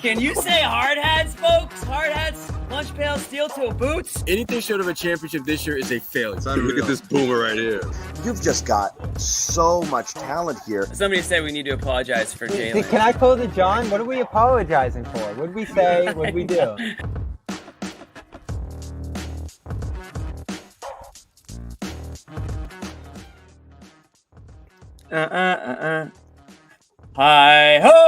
Can you say hard hats, folks? Hard hats, lunch pail, steel toe boots. Anything short of a championship this year is a failure. Look at this boomer right here. You've just got so much talent here. Somebody said we need to apologize for Jaylen. Can I close it, John? What are we apologizing for? What did we say? What did we do? Hi ho!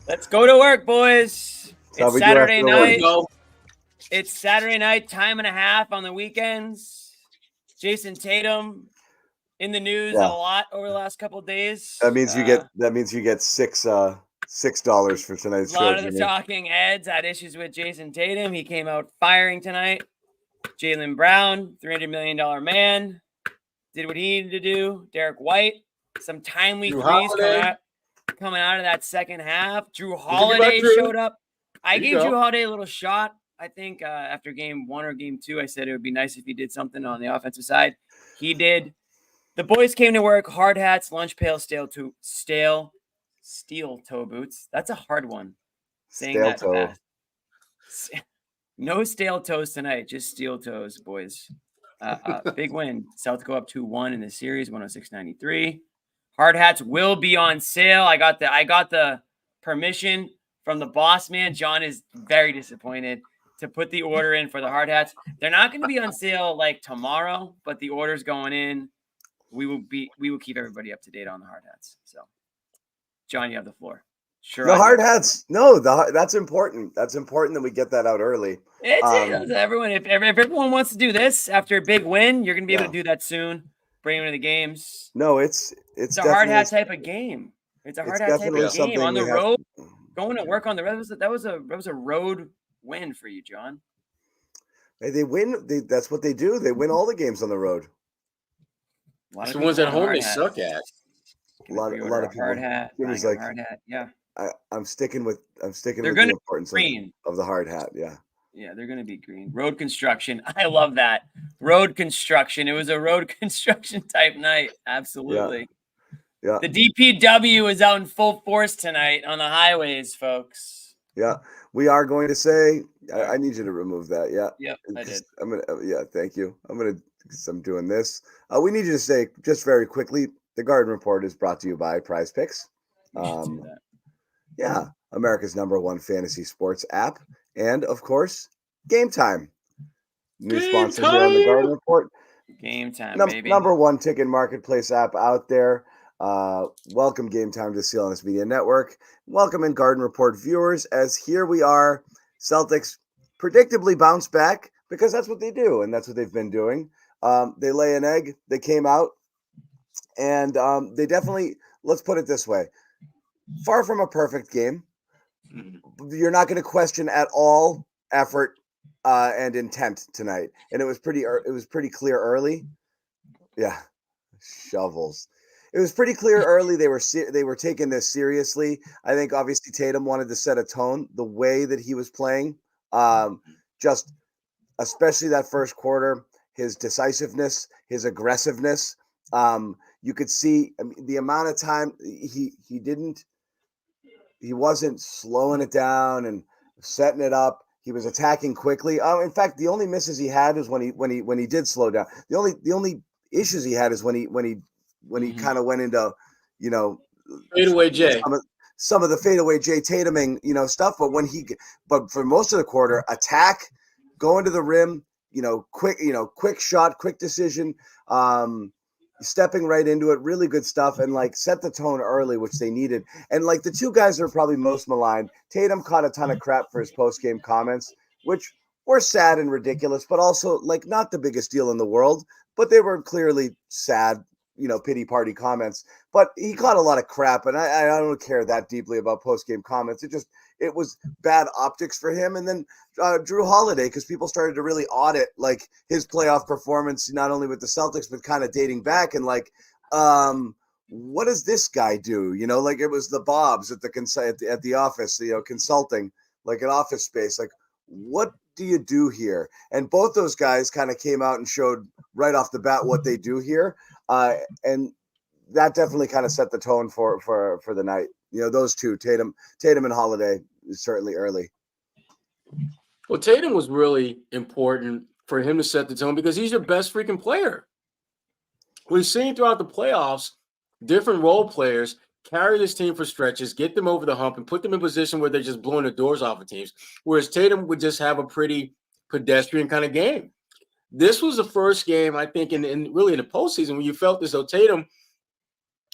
Let's go to work, boys. It's Saturday night. It's Saturday night, time and a half on the weekends. Jason Tatum in the news a lot over the last couple of days. That means you get $6 for tonight's show. A lot of the talking heads had issues with Jason Tatum. He came out firing tonight. Jaylen Brown, $300 million man, did what he needed to do. Derek White, some timely threes coming out of that second half. Drew Holiday showed up. I gave Drew Holiday a little shot. I think after game 1 or game 2, I said it would be nice if he did something on the offensive side. He did. The boys came to work, hard hats, lunch pail, steel toe boots. That's a hard one. Saying that fast. No stale toes tonight, just steel toes, boys. Big win. Celtics go up 2-1 in the series, 106-93. Hard hats will be on sale. I got the permission from the boss man. John is very disappointed to put the order in for the hard hats. They're not going to be on sale like tomorrow, but the order's going in. We will keep everybody up to date on the hard hats. So, John, you have the floor. Sure. The hard hats. No, that's important. That's important that we get that out early. It's everyone. If everyone wants to do this after a big win, you're going to be able to do that soon. Bring them to the games. No, it's a hard hat type of game. It's a hard hat type of game on the road. Going to work on the road. That was a road win for you, John. Hey, they win. That's what they do. They win all the games on the road. The ones at home they suck at. A lot of people. Hard hat. It was like hard hat. Yeah. I'm sticking with the importance of the hard hat. Yeah. Yeah, they're going to be green. Road construction. I love that. Road construction. It was a road construction type night. Absolutely. Yeah. The DPW is out in full force tonight on the highways, folks. Yeah. We are going to say, I need you to remove that. Yeah. Yep, I did. Thank you. I'm doing this. We need you to say just very quickly, the Garden Report is brought to you by Prize Picks. Yeah. America's #1 fantasy sports app. And of course, Game Time. New sponsor here on the Garden Report. Game Time, baby. #1 ticket marketplace app out there. Welcome Game Time to CLNS Media Network. Welcome in Garden Report viewers, as here we are. Celtics predictably bounce back because that's what they do, and that's what they've been doing. They lay an egg. They came out, and they definitely, let's put it this way, far from a perfect game. You're not going to question at all effort and intent tonight, and it was pretty clear early. Yeah, shovels. It was pretty clear early they were taking this seriously. I think obviously Tatum wanted to set a tone the way that he was playing, just especially that first quarter, his decisiveness, his aggressiveness. You could see the amount of time he wasn't slowing it down and setting it up. He was attacking quickly. In fact, the only misses he had was when he did slow down. The only issues he had is when he kind of went into, fadeaway Jay. Some of the fadeaway Jay Tatuming, stuff. But for most of the quarter, attack, going to the rim, quick shot, quick decision, stepping right into it, really good stuff, and set the tone early, which they needed. And the two guys that are probably most maligned, Tatum caught a ton of crap for his post-game comments, which were sad and ridiculous, but also not the biggest deal in the world, but they were clearly sad, pity party comments. But he caught a lot of crap, and I don't care that deeply about post-game comments. It was bad optics for him. And then Drew Holiday, because people started to really audit his playoff performance, not only with the Celtics, but kind of dating back and what does this guy do? It was the Bobs at the office, consulting, an office space. What do you do here? And both those guys kind of came out and showed right off the bat what they do here. And that definitely kind of set the tone for the night. those two, Tatum and Holiday, is certainly early. Well, Tatum was really important for him to set the tone because he's your best freaking player. We've seen throughout the playoffs, different role players carry this team for stretches, get them over the hump, and put them in position where they're just blowing the doors off of teams, whereas Tatum would just have a pretty pedestrian kind of game. This was the first game, I think, really in the postseason when you felt as though Tatum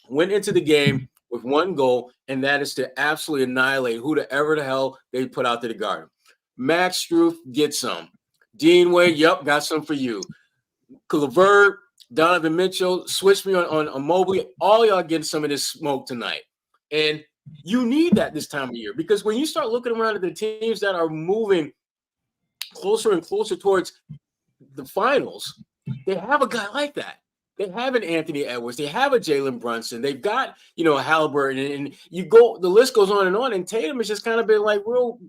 went into the game with one goal, and that is to absolutely annihilate whoever the hell they put out there to guard him. Max Struf, get some. Dean Wade, yep, got some for you. LeVert, Donovan Mitchell, switch me on Mobley. All y'all getting some of this smoke tonight. And you need that this time of year because when you start looking around at the teams that are moving closer and closer towards the finals, they have a guy like that. They have an Anthony Edwards. They have a Jalen Brunson. They've got, Halliburton. And the list goes on. And Tatum has just kind of been like real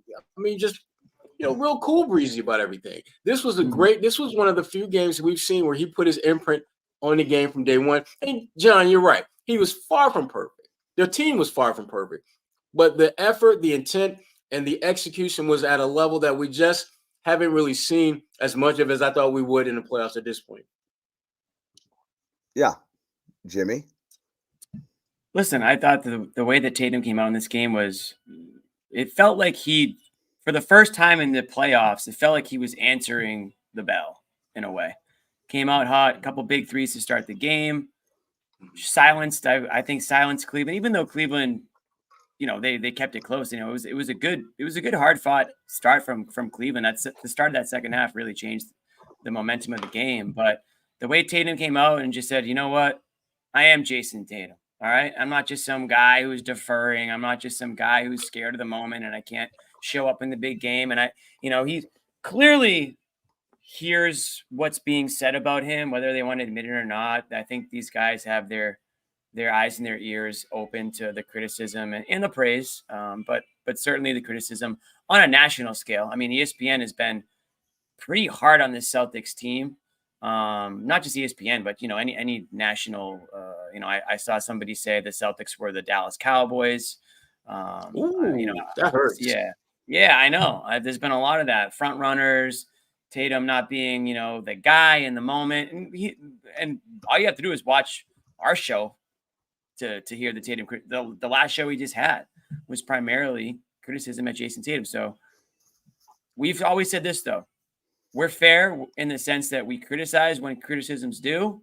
cool breezy about everything. This was one of the few games we've seen where he put his imprint on the game from day one. And John, you're right. He was far from perfect. Their team was far from perfect. But the effort, the intent, and the execution was at a level that we just haven't really seen as much of as I thought we would in the playoffs at this point. Yeah. Jimmy? Listen, I thought the way that Tatum came out in this game it felt like for the first time in the playoffs, it felt like he was answering the bell in a way. Came out hot, a couple big threes to start the game. Silenced, I think silenced Cleveland, even though Cleveland, they kept it close. It was a good hard fought start from Cleveland. That's the start of that second half really changed the momentum of the game. But the way Tatum came out and just said, you know what? I am Jason Tatum. All right. I'm not just some guy who's deferring. I'm not just some guy who's scared of the moment and I can't show up in the big game. And he clearly hears what's being said about him, whether they want to admit it or not. I think these guys have their eyes and their ears open to the criticism and the praise, but certainly the criticism on a national scale. I mean, ESPN has been pretty hard on this Celtics team. Not just ESPN, but any national. I saw somebody say the Celtics were the Dallas Cowboys. That hurts. Yeah, I know. There's been a lot of that. Front runners, Tatum not being the guy in the moment, and all you have to do is watch our show to hear the Tatum. The last show we just had was primarily criticism at Jason Tatum. So we've always said this though. We're fair in the sense that we criticize when criticism's due,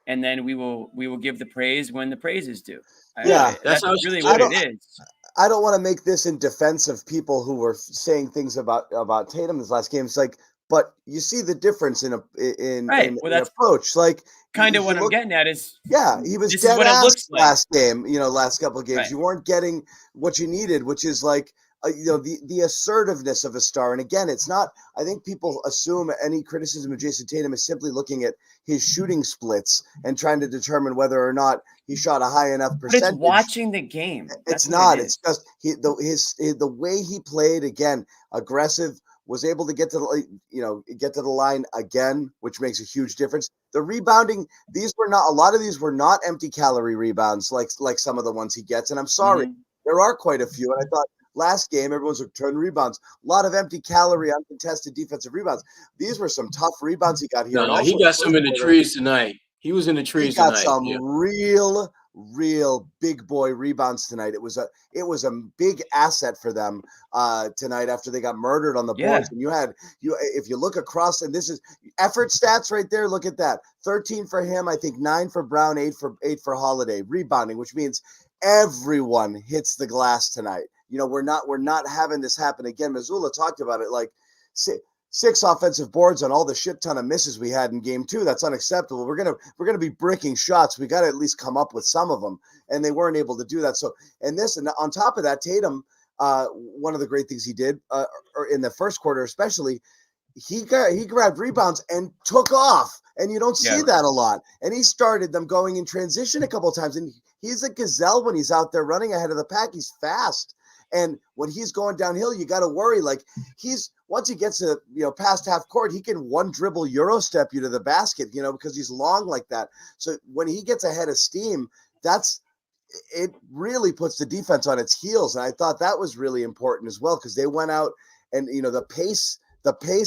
and then we will give the praise when the praise is due. That's really what it is. I don't want to make this in defense of people who were saying things about Tatum this last game. It's like, but you see the difference in approach. Like, kind of what I'm getting at is, he was dead ass last game. Last couple of games, right. You weren't getting what you needed, which is like. The assertiveness of a star. And again, it's not, I think people assume any criticism of Jason Tatum is simply looking at his shooting splits and trying to determine whether or not he shot a high enough percentage. But it's watching the game. It's not. It's just the way he played, again, aggressive, was able to get to the line again, which makes a huge difference. The rebounding, a lot of these were not empty calorie rebounds like some of the ones he gets. And I'm sorry, there are quite a few. And I thought, last game, everyone's return rebounds. A lot of empty calorie, uncontested defensive rebounds. These were some tough rebounds he got here. No, he got some in the trees tonight. He was in the trees tonight. He got some real big boy rebounds tonight. It was a big asset for them tonight after they got murdered on the boards. And if you look across, and this is effort stats right there. Look at that: 13 for him, I think 9 for Brown, 8 for Holiday. Rebounding, which means everyone hits the glass tonight. We're not having this happen again. Missoula talked about it, like 6 offensive boards on all the shit ton of misses we had in game 2. That's unacceptable. We're gonna be bricking shots. We got to at least come up with some of them, and they weren't able to do that. So, and on top of that, Tatum, one of the great things he did, or in the first quarter especially, he grabbed rebounds and took off, and you don't see that a lot. And he started them going in transition a couple of times, and he's a gazelle when he's out there running ahead of the pack. He's fast. And when he's going downhill, you got to worry. Like once he gets to past half court, he can one dribble Euro step you to the basket, because he's long like that. So when he gets ahead of steam, that's it really puts the defense on its heels. And I thought that was really important as well, because they went out and, the pace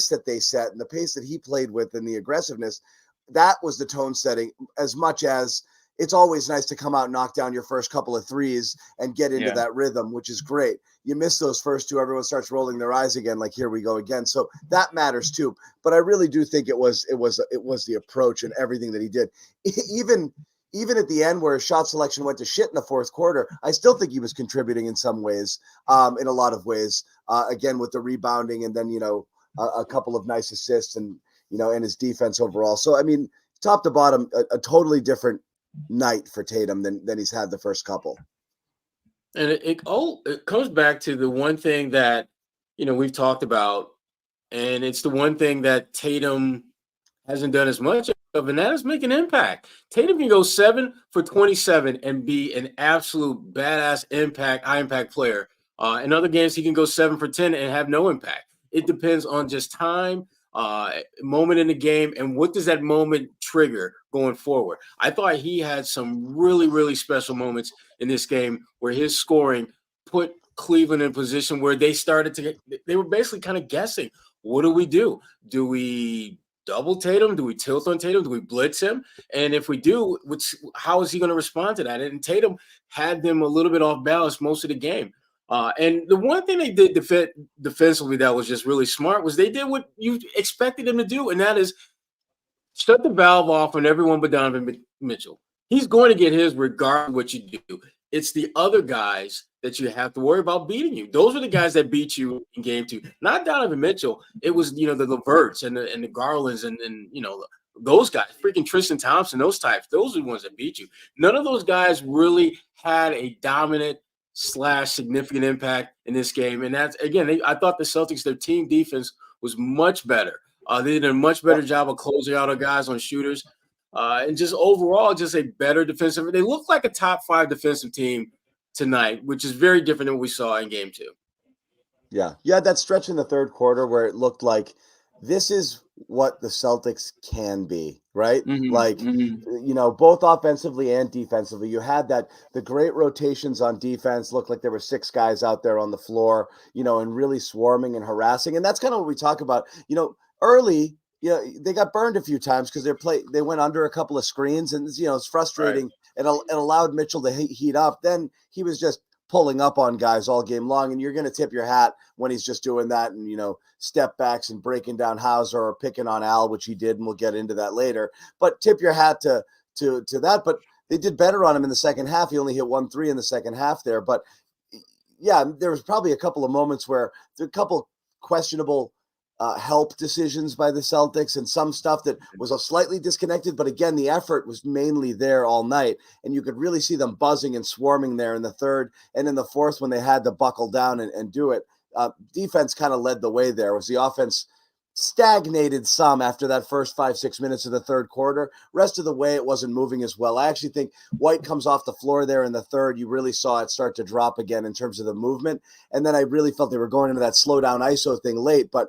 that they set and the pace that he played with and the aggressiveness, that was the tone setting, as much as it's always nice to come out and knock down your first couple of threes and get into that rhythm, which is great. You miss those first two, everyone starts rolling their eyes again, like, here we go again. So that matters too. But I really do think it was the approach and everything that he did. Even at the end where his shot selection went to shit in the fourth quarter, I still think he was contributing in some ways, in a lot of ways, again, with the rebounding and then, a couple of nice assists and, and his defense overall. So, I mean, top to bottom, a totally different night for Tatum than he's had the first couple. And it comes back to the one thing that, we've talked about, and it's the one thing that Tatum hasn't done as much of, and that is make an impact. Tatum can go 7 for 27 and be an absolute badass high impact player. In other games, he can go 7 for 10 and have no impact. It depends on just time, moment in the game, and what does that moment trigger going forward. I thought he had some really, really special moments in this game where his scoring put Cleveland in a position where they were basically kind of guessing, what do we do? Do we double Tatum? Do we tilt on Tatum? Do we blitz him? And if we do, how is he going to respond to that? And Tatum had them a little bit off balance most of the game. And the one thing they did defensively that was just really smart was they did what you expected them to do, and that is shut the valve off on everyone but Donovan Mitchell. He's going to get his regardless of what you do. It's the other guys that you have to worry about beating you. Those are the guys that beat you in game 2. Not Donovan Mitchell. It was, the LeVerts and the Garlands and those guys, freaking Tristan Thompson, those types. Those are the ones that beat you. None of those guys really had a dominant / significant impact in this game. And that's, again, I thought the Celtics, their team defense was much better. They did a much better job of closing out our guys on shooters. And just overall, just a better defensive. They look like a top 5 defensive team tonight, which is very different than what we saw in game 2. Yeah. Yeah, that stretch in the third quarter where it looked like this is what the Celtics can be, right? Both offensively and defensively. You had the great rotations on defense. Looked like there were 6 guys out there on the floor, and really swarming and harassing. And that's kind of what we talk about. Early, they got burned a few times because they went under a couple of screens, and it's frustrating. Right. It allowed Mitchell to heat up. Then he was just pulling up on guys all game long, and you're going to tip your hat when he's just doing that and step backs and breaking down Hauser or picking on Al, which he did, and we'll get into that later. But tip your hat to that. But they did better on him in the second half. He only hit 1 3 in the second half there. But yeah, there was probably a couple of moments where there were a couple questionable help decisions by the Celtics and some stuff that was a slightly disconnected, but again, the effort was mainly there all night, and you could really see them buzzing and swarming there in the third and in the fourth when they had to buckle down and do it. Defense kind of led the way there. Was the offense stagnated some after that first 5-6 minutes of the third quarter. Rest of the way, it wasn't moving as well. I actually think White comes off the floor there in the third. You really saw it start to drop again in terms of the movement, and then I really felt they were going into that slow down ISO thing late, but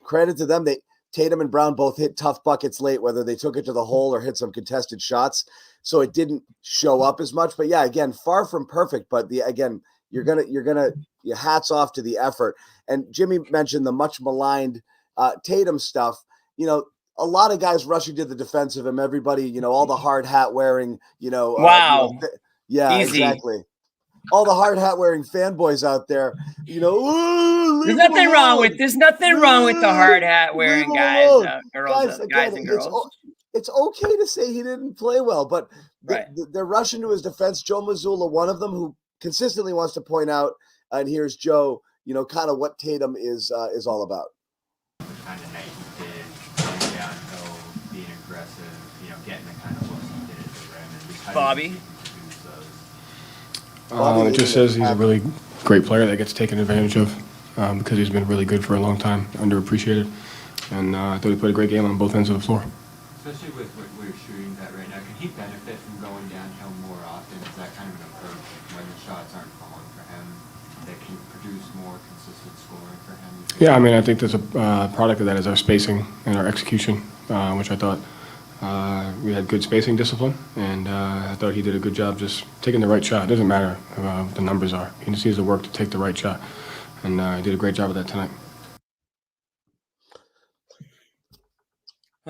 credit to them. Tatum and Brown both hit tough buckets late, whether they took it to the hole or hit some contested shots. So it didn't show up as much, but yeah, again, far from perfect, but your hats off to the effort. And Jimmy mentioned the much maligned Tatum stuff. A lot of guys rushing to the defense of him, everybody, all the hard hat wearing, wow. Yeah, easy. Exactly. All the hard hat wearing fanboys out there, there's nothing wrong with the hard hat wearing guys, girls, guys and girls. It's okay to say he didn't play well, but right. They're rushing to his defense. Joe Mazzulla, one of them, who consistently wants to point out, and here's Joe, kind of what Tatum is all about. The kind of night he did, going downhill, being aggressive, getting the kind of looks he did at the rim, and just Bobby. It just says he's a really great player that gets taken advantage of because he's been really good for a long time, underappreciated. And I thought he played a great game on both ends of the floor. Especially with what we're shooting at right now, can he benefit from going downhill more often? Is that kind of an approach when the shots aren't falling for him that can produce more consistent scoring for him? Yeah, I mean, I think there's a product of that is our spacing and our execution, which I thought We had good spacing discipline, and I thought he did a good job just taking the right shot. It doesn't matter what the numbers are. He just needs to work to take the right shot, and he did a great job of that tonight.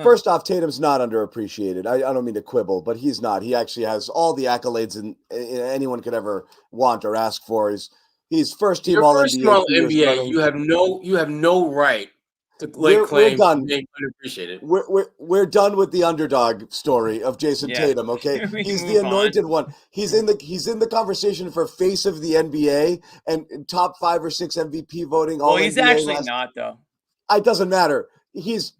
First off, Tatum's not underappreciated. I don't mean to quibble, but he's not. He actually has all the accolades anyone could ever want or ask for. He's first team All First NBA. team All NBA. You have no right to lay claim to being underappreciated. We're done with the underdog story of Jason Tatum. Okay, he's the anointed one. He's in the conversation for face of the NBA and top 5 or 6 MVP voting. Well, he's actually not though. It doesn't matter. He's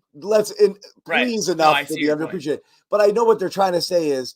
please enough to be underappreciated. But I know what they're trying to say is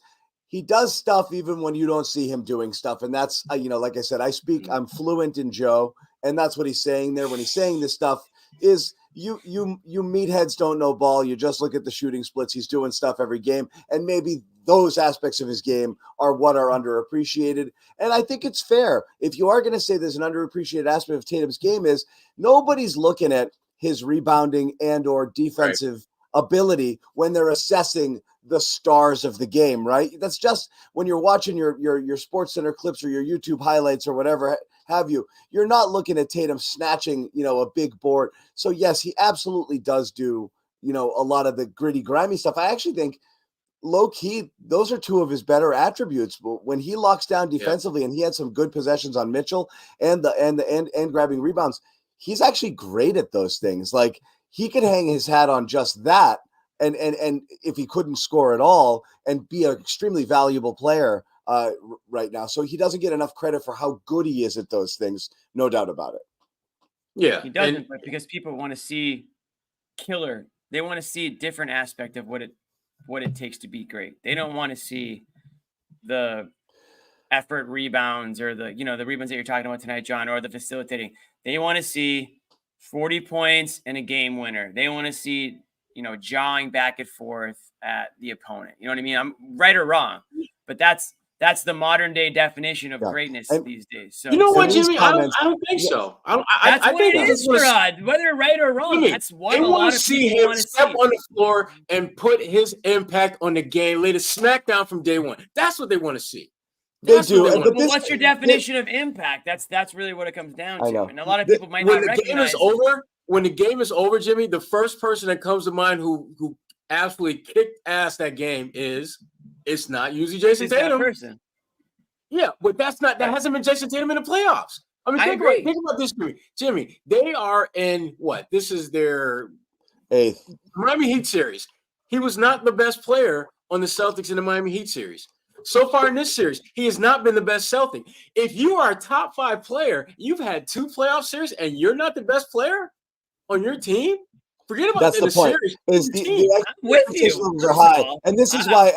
he does stuff even when you don't see him doing stuff, and that's like I said, I'm fluent in Joe, and that's what he's saying there when he's saying this stuff is. You meatheads don't know ball. You just look at the shooting splits. He's doing stuff every game. And maybe those aspects of his game are what are underappreciated. And I think it's fair. If you are going to say there's an underappreciated aspect of Tatum's game is nobody's looking at his rebounding and or defensive ability when they're assessing the stars of the game, right? That's just when you're watching your Sports Center clips or your YouTube highlights or whatever have you. You're not looking at Tatum snatching, a big board. So yes, he absolutely does do, a lot of the gritty, grimy stuff. I actually think low key, those are 2 of his better attributes. But when he locks down defensively and he had some good possessions on Mitchell and grabbing rebounds, he's actually great at those things. Like he could hang his hat on just that. And if he couldn't score at all and be an extremely valuable player right now. So he doesn't get enough credit for how good he is at those things. No doubt about it. Yeah. He doesn't, but because people want to see killer. They want to see a different aspect of what it takes to be great. They don't want to see the effort rebounds or the rebounds that you're talking about tonight, John, or the facilitating. They want to see 40 points and a game winner. They want to see, jawing back and forth at the opponent. You know what I mean? I'm right or wrong, but that's the modern day definition of greatness these days. So you know what, Jimmy? I don't think so. I think it is, Sherrod. Whether right or wrong, Jimmy, that's what a lot of people want to see. Step on the floor and put his impact on the game, lay the smackdown from day one. That's what they want to see. They do. But what's your definition of impact? That's really what it comes down to. And a lot of people might not recognize. When the game is over, Jimmy, the first person that comes to mind who absolutely kicked ass that game it's not usually Jason Tatum. That person. Yeah, but that hasn't been Jason Tatum in the playoffs. I mean, think about this, Jimmy. They are in what? This is their 8th Miami Heat series. He was not the best player on the Celtics in the Miami Heat series. So far in this series, he has not been the best Celtic. If you are a top 5 player, you've had 2 playoff series, and you're not the best player on your team, forget about that's the point. Series. Is the expectations are high, and this is why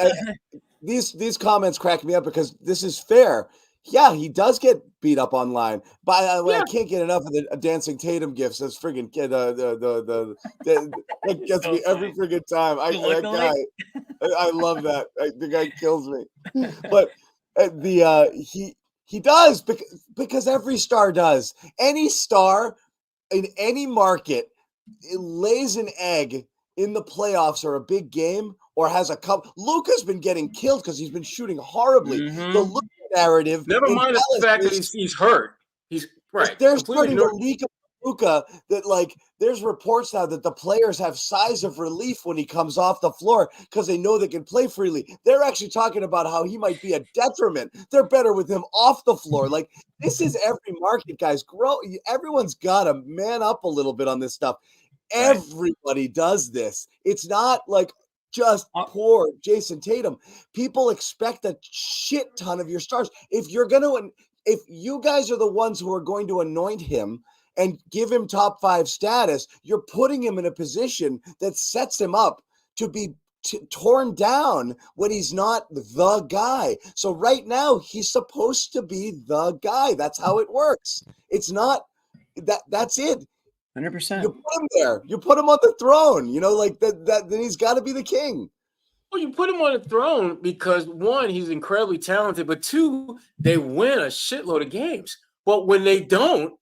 these comments crack me up because this is fair. Yeah, he does get beat up online. By the way, I can't get enough of the dancing Tatum gifts. That's friggin' that gets me every friggin' time. I love that. The guy kills me. But he does because every star does. Any star in any market lays an egg in the playoffs or a big game or has a cup. Luka's been getting killed because he's been shooting horribly. Mm-hmm. The Luka narrative. Never mind the fact that he's hurt. He's right. They're starting to leak of Luka that there's reports now that the players have sighs of relief when he comes off the floor because they know they can play freely. They're actually talking about how he might be a detriment. They're better with him off the floor. This is every market, guys. Everyone's got to man up a little bit on this stuff. Everybody does this. It's not just poor Jason Tatum. People expect a shit ton of your stars. If you guys are the ones who are going to anoint him and give him top 5 status, you're putting him in a position that sets him up to be torn down when he's not the guy. So right now he's supposed to be the guy. That's how it works. It's not that's it. 100%. You put him there. You put him on the throne. Then he's got to be the king. Well, you put him on the throne because 1, he's incredibly talented, but 2, they win a shitload of games. But when they don't,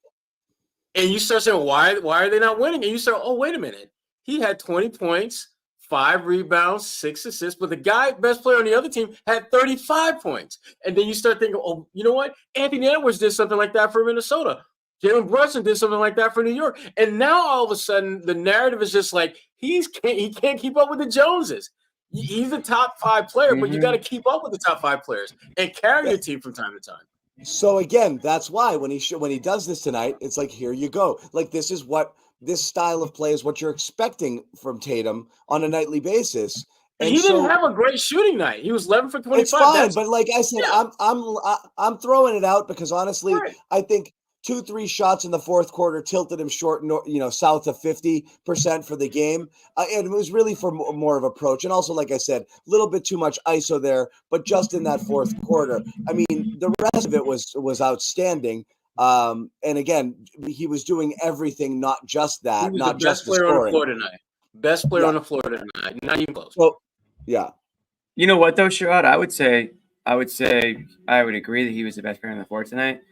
and you start saying, why are they not winning? And you start, oh, wait a minute. He had 20 points, 5 rebounds, 6 assists, but the guy, best player on the other team, had 35 points. And then you start thinking, oh, you know what? Anthony Edwards did something like that for Minnesota. Jalen Brunson did something like that for New York. And now all of a sudden, the narrative is just like, he can't keep up with the Joneses. He's a top 5 player, but you got to keep up with the top 5 players and carry your team from time to time. So again, that's why when he does this tonight, it's like, here you go. Like, this style of play is what you're expecting from Tatum on a nightly basis. And he didn't have a great shooting night. He was 11 for 25. It's fine, but like I said, yeah. I'm throwing it out because honestly, right. I think 2-3 shots in the fourth quarter tilted him short, south of 50% for the game. And it was really for more of approach. And also, like I said, a little bit too much ISO there, but just in that fourth quarter. I mean, the rest of it was outstanding. And again, he was doing everything, not just that, not just the scoring. On the floor tonight. Best player on the floor tonight. Not even close. So, yeah. You know what though, Sherrod? I would say I would agree that he was the best player on the floor tonight.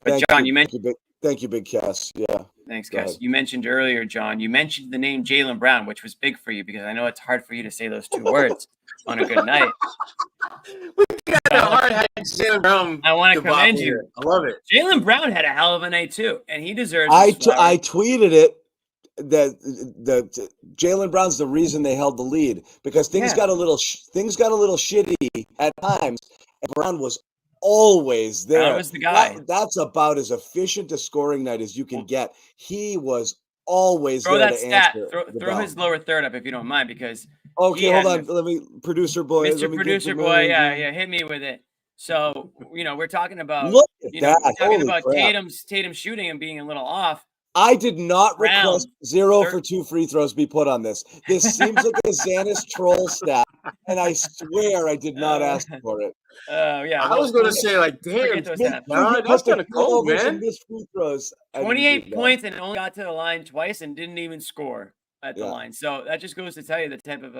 But John, you mentioned. Thank you, Big Cass. Yeah. Thanks, Cass. You mentioned earlier, John. You mentioned the name Jaylen Brown, which was big for you because I know it's hard for you to say those 2 words on a good night. We got a hard hat Jaylen Brown. I want to commend you. I love it. Jaylen Brown had a hell of a night too, and he deserves. I tweeted it. That the Jaylen Brown's the reason they held the lead because things got a little shitty at times. And Brown was always there. Brown was the guy. That's about as efficient a scoring night as you can get. He was always throw there that to stat. answer. Throw his lower third up if you don't mind, because okay, hold on. Let me producer boy. Mr. Producer boy, yeah, hit me with it. So we're talking about look at that. We're talking about crap. Tatum shooting and being a little off. I did not request 0 for 2 free throws be put on this. This seems like a Zannis troll stat, and I swear I did not ask for it. Yeah. I was going to say, like, damn, that's kind of cold, man. Free throws. 28 points and only got to the line twice and didn't even score at the line. So that just goes to tell you the type of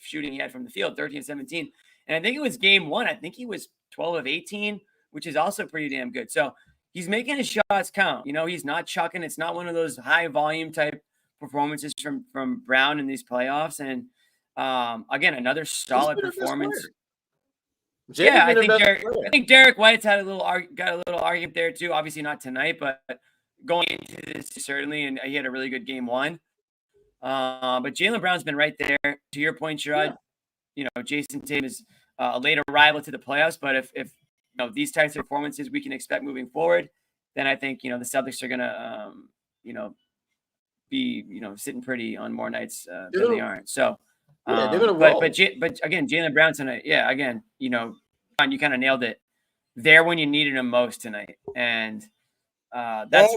shooting he had from the field, 13-17. And I think it was game 1. I think he was 12 of 18, which is also pretty damn good. So he's making his shots count. He's not chucking. It's not one of those high volume type performances from Brown in these playoffs. And again, another solid performance. Yeah, I think Derek White's had got a little argument there too. Obviously not tonight, but going into this certainly, and he had a really good game 1. But Jaylen Brown's been right there. To your point, Sherrod, Jason Tatum is a late arrival to the playoffs, but if these types of performances we can expect moving forward, then I think, the Celtics are going to, be, sitting pretty on more nights than they aren't. So, they're going to roll. But again, Jaylen Brown tonight, again, John, you kind of nailed it there when you needed him most tonight. And that's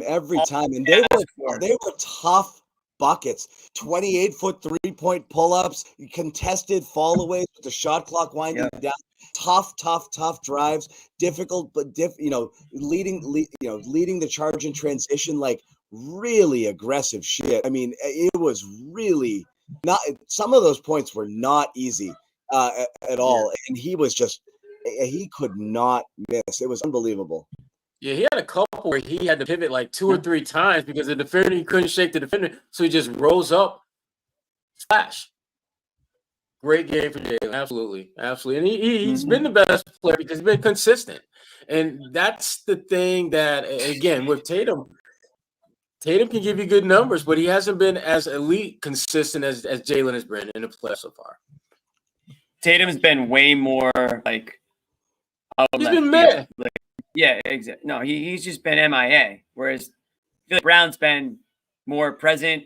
every time. And they were tough buckets, 28-foot 3-point pull-ups, contested fall-aways with the shot clock winding down. Tough drives, difficult, but leading the charge in transition, like really aggressive shit. I mean, it was really not. Some of those points were not easy at all, and he could not miss. It was unbelievable. Yeah, he had a couple where he had to pivot like 2 or 3 times because the defender, he couldn't shake the defender, so he just rose up, splash. Great game for Jaylen, absolutely. And he's been the best player because he's been consistent. And that's the thing that, again, with Tatum can give you good numbers, but he hasn't been as elite consistent as Jaylen has been in the playoffs so far. Tatum's been way more like he's been mid. Yeah, exactly. No, he's just been MIA. Whereas I feel like Brown's been more present.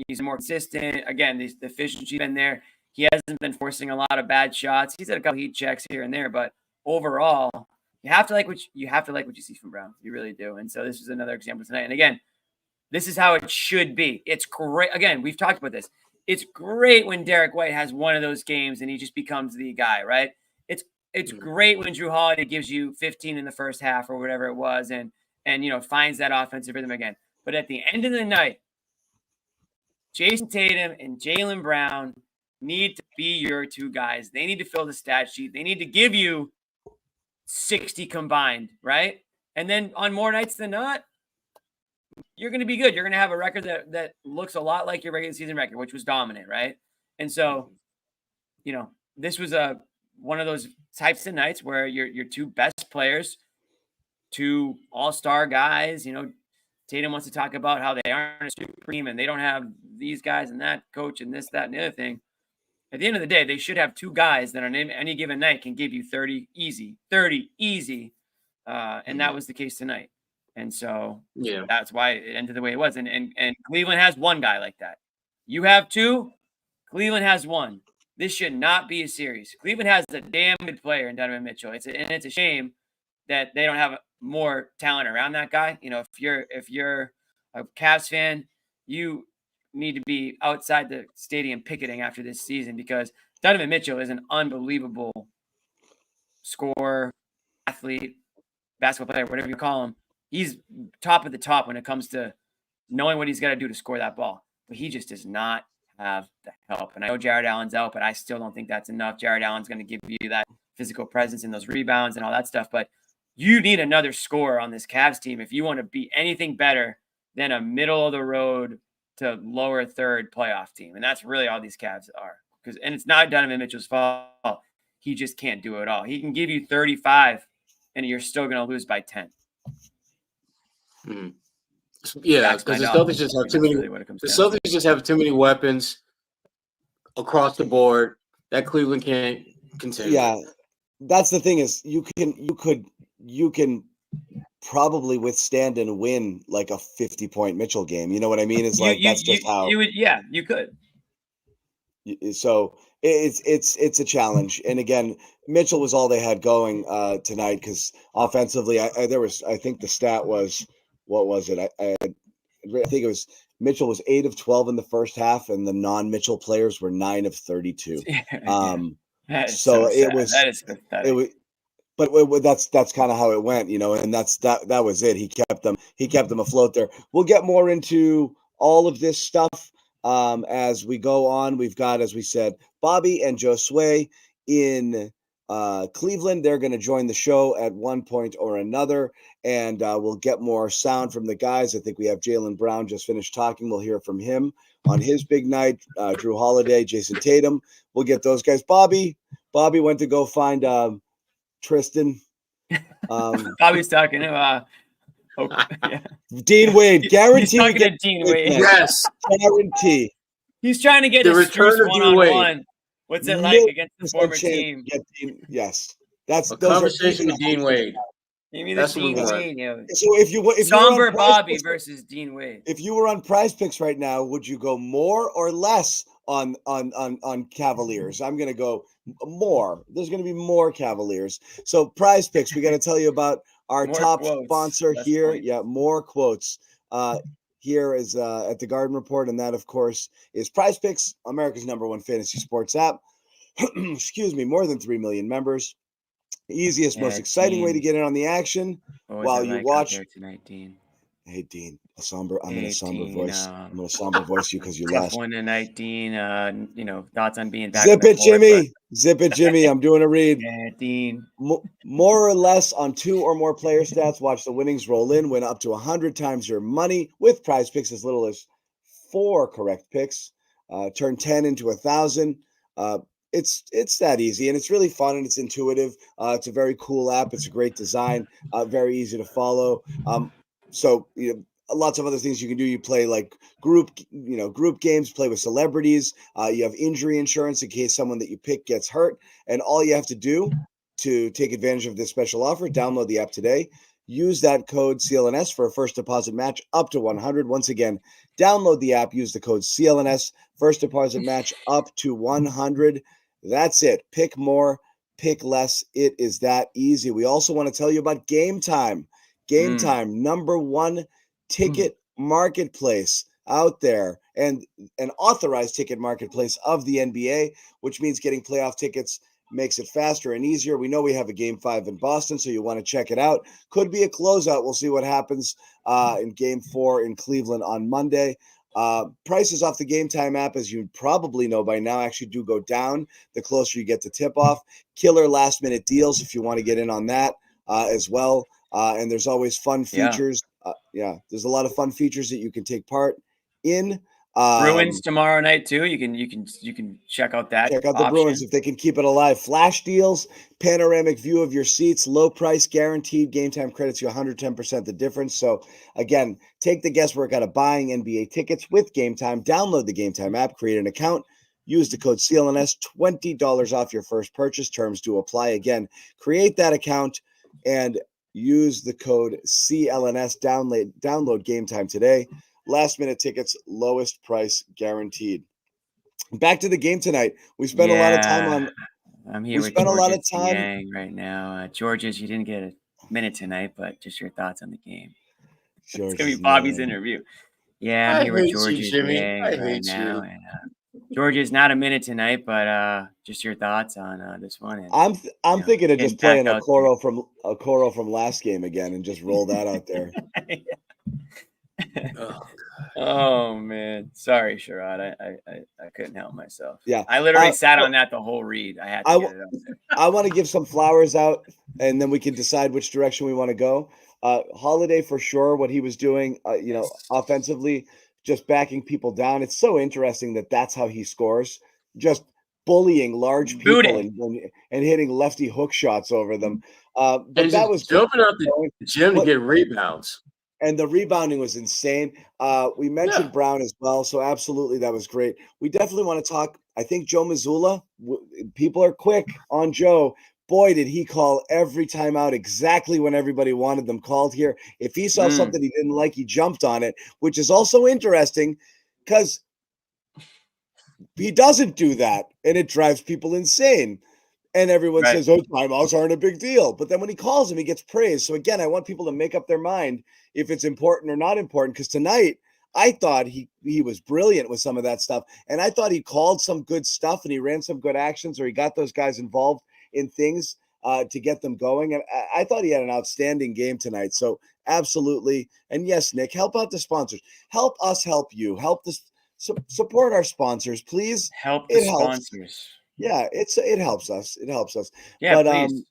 He's more consistent. Again, the efficiency's been there. He hasn't been forcing a lot of bad shots. He's had a couple heat checks here and there, but overall, you have to like what you see from Brown. You really do. And so this is another example tonight. And again, this is how it should be. It's great. Again, we've talked about this. It's great when Derek White has one of those games and he just becomes the guy, right? It's great when Drew Holiday gives you 15 in the first half or whatever it was and finds that offensive rhythm again. But at the end of the night, Jason Tatum and Jaylen Brown need to be your 2 guys. They need to fill the stat sheet. They need to give you 60 combined, right? And then on more nights than not, you're going to be good. You're going to have a record that looks a lot like your regular season record, which was dominant, right? And so, this was one of those types of nights where your two best players, two all-star guys, Tatum wants to talk about how they aren't a super team and they don't have these guys and that coach and this, that, and the other thing. At the end of the day, they should have two guys that on any given night can give you 30 easy. And that was the case tonight. And so that's why it ended the way it was. And Cleveland has one guy like that. You have two, Cleveland has one. This should not be a series. Cleveland has a damn good player in Donovan Mitchell. It's a shame that they don't have more talent around that guy. If you're a Cavs fan, you need to be outside the stadium picketing after this season, because Donovan Mitchell is an unbelievable scorer, athlete, basketball player, whatever you call him. He's top of the top when it comes to knowing what he's got to do to score that ball. But he just does not have the help. And I know Jared Allen's out, but I still don't think that's enough. Jared Allen's going to give you that physical presence and those rebounds and all that stuff. But you need another scorer on this Cavs team if you want to be anything better than a middle of the road to lower third playoff team. And that's really all these Cavs are. And it's not Donovan Mitchell's fault. He just can't do it all. He can give you 35 and you're still going to lose by 10. Yeah, because the Celtics just have too many. The Celtics just have too many weapons across the board that Cleveland can't contend. Yeah, that's the thing is you can probably withstand and win like a 50-point Mitchell game. You know what I mean? It's like that's just how you would. Yeah, you could. So it's a challenge. And again, Mitchell was all they had going tonight, because offensively, I think the stat was, what was it? I think it was Mitchell was 8 of 12 in the first half, and the non-Mitchell players were 9 of 32. So it was that is pathetic. It was. But that's kind of how it went, and that was it. He kept them afloat there. We'll get more into all of this stuff as we go on. We've got, as we said, Bobby and Josue in Cleveland. They're going to join the show at one point or another, and we'll get more sound from the guys. I think we have Jaylen Brown just finished talking. We'll hear from him on his big night. Drew Holiday, Jason Tatum. We'll get those guys. Bobby went to go find Tristan. Bobby's talking to Dean Wade. Guarantee. He's talking to Dean Wade. Yes. Guarantee. He's trying to get The his return of Dean Wade. one-on-one. What's it like against the former team? Yes. That's a conversation with Dean Wade. Give me the Dean Wade. So if somber Bobby versus Dean Wade. If you were on Prize Picks right now, would you go more or less on Cavaliers? I'm going to go more. There's going to be more Cavaliers. So Prize Picks, we got to tell you about our top sponsor here. Point. Yeah, more quotes. Here is at the Garden Report, and that, of course, is Prize Picks, America's #1 fantasy sports app. Excuse me, more than 3 million members. Easiest, most exciting way to get in on the action while you watch. Tonight, Dean? Hey, Dean, I'm in a somber voice. I'm going to somber voice you because you lost. One tonight, Dean. Thoughts on being back. Zip it, Jimmy. I'm doing a read. Yeah, Dean. More or less on 2 or more player stats. Watch the winnings roll in. Win up to 100 times your money with Prize Picks as little as 4 correct picks. Turn 10 into 1,000. It's that easy, and it's really fun, and it's intuitive. It's a very cool app. It's a great design. Very easy to follow. So lots of other things you can do. You play like group games, play with celebrities. You have injury insurance in case someone that you pick gets hurt. And all you have to do to take advantage of this special offer, download the app today. Use that code CLNS for a first deposit match up to 100. Once again, download the app, use the code CLNS, first deposit match up to 100. That's it. Pick more, pick less. It is that easy. We also want to tell you about Game Time. Game Time, #1 ticket marketplace out there, and an authorized ticket marketplace of the NBA, which means getting playoff tickets makes it faster and easier. We know we have a Game 5 in Boston, so you want to check it out. Could be a closeout. We'll see what happens in Game 4 in Cleveland on Monday. Prices off the Game Time app, as you probably know by now, actually do go down the closer you get to tip-off. Killer last-minute deals if you want to get in on that as well. And there's always fun features. There's a lot of fun features that you can take part in. Bruins tomorrow night too. You can check out that. Check out the option. Bruins if they can keep it alive. Flash deals, panoramic view of your seats, low price, guaranteed. Game time credits you 110% the difference. So again, take the guesswork out of buying NBA tickets with Game Time. Download the Game Time app, create an account, use the code CLNS, $20 off your first purchase. Terms do apply. Again, create that account and use the code CLNS. Download Game Time today. Last minute tickets, lowest price guaranteed. Back to the game tonight. We spent a lot of time on. I'm here We with spent a lot of Georges time. Yang right now. Georges, you didn't get a minute tonight, but just your thoughts on the game. It's gonna be Bobby's interview. Yeah, I'm here with Georges Yang right now. And, Georges, not a minute tonight, but just your thoughts on this one. And, I'm thinking of just playing a out Coro from last game again and just roll that out there. Oh man, sorry, Sherrod. I couldn't help myself. Yeah, I literally sat on that the whole read. I had to get it out there. I want to give some flowers out, and then we can decide which direction we want to go. Holiday for sure. What he was doing, offensively, just backing people down. It's so interesting that that's how he scores. Just bullying large people and hitting lefty hook shots over them. But that was jumping out the gym to get rebounds. And the rebounding was insane. We mentioned Brown as well, so absolutely that was great. We definitely want to talk. I think Joe Mazzulla, people are quick on Joe. Boy, did he call every timeout exactly when everybody wanted them called here. If he saw something he didn't like, he jumped on it, which is also interesting because he doesn't do that, and it drives people insane. And everyone says, oh, timeouts aren't a big deal. But then when he calls him, he gets praised. So again, I want people to make up their mind if it's important or not important. Because tonight, I thought he was brilliant with some of that stuff. And I thought he called some good stuff and he ran some good actions, or he got those guys involved in things to get them going. And I thought he had an outstanding game tonight. So absolutely. And yes, Nick, help out the sponsors. Help us help you. Help this support our sponsors, please. Help the sponsors. Yeah, it helps us. It helps us. Yeah, but please.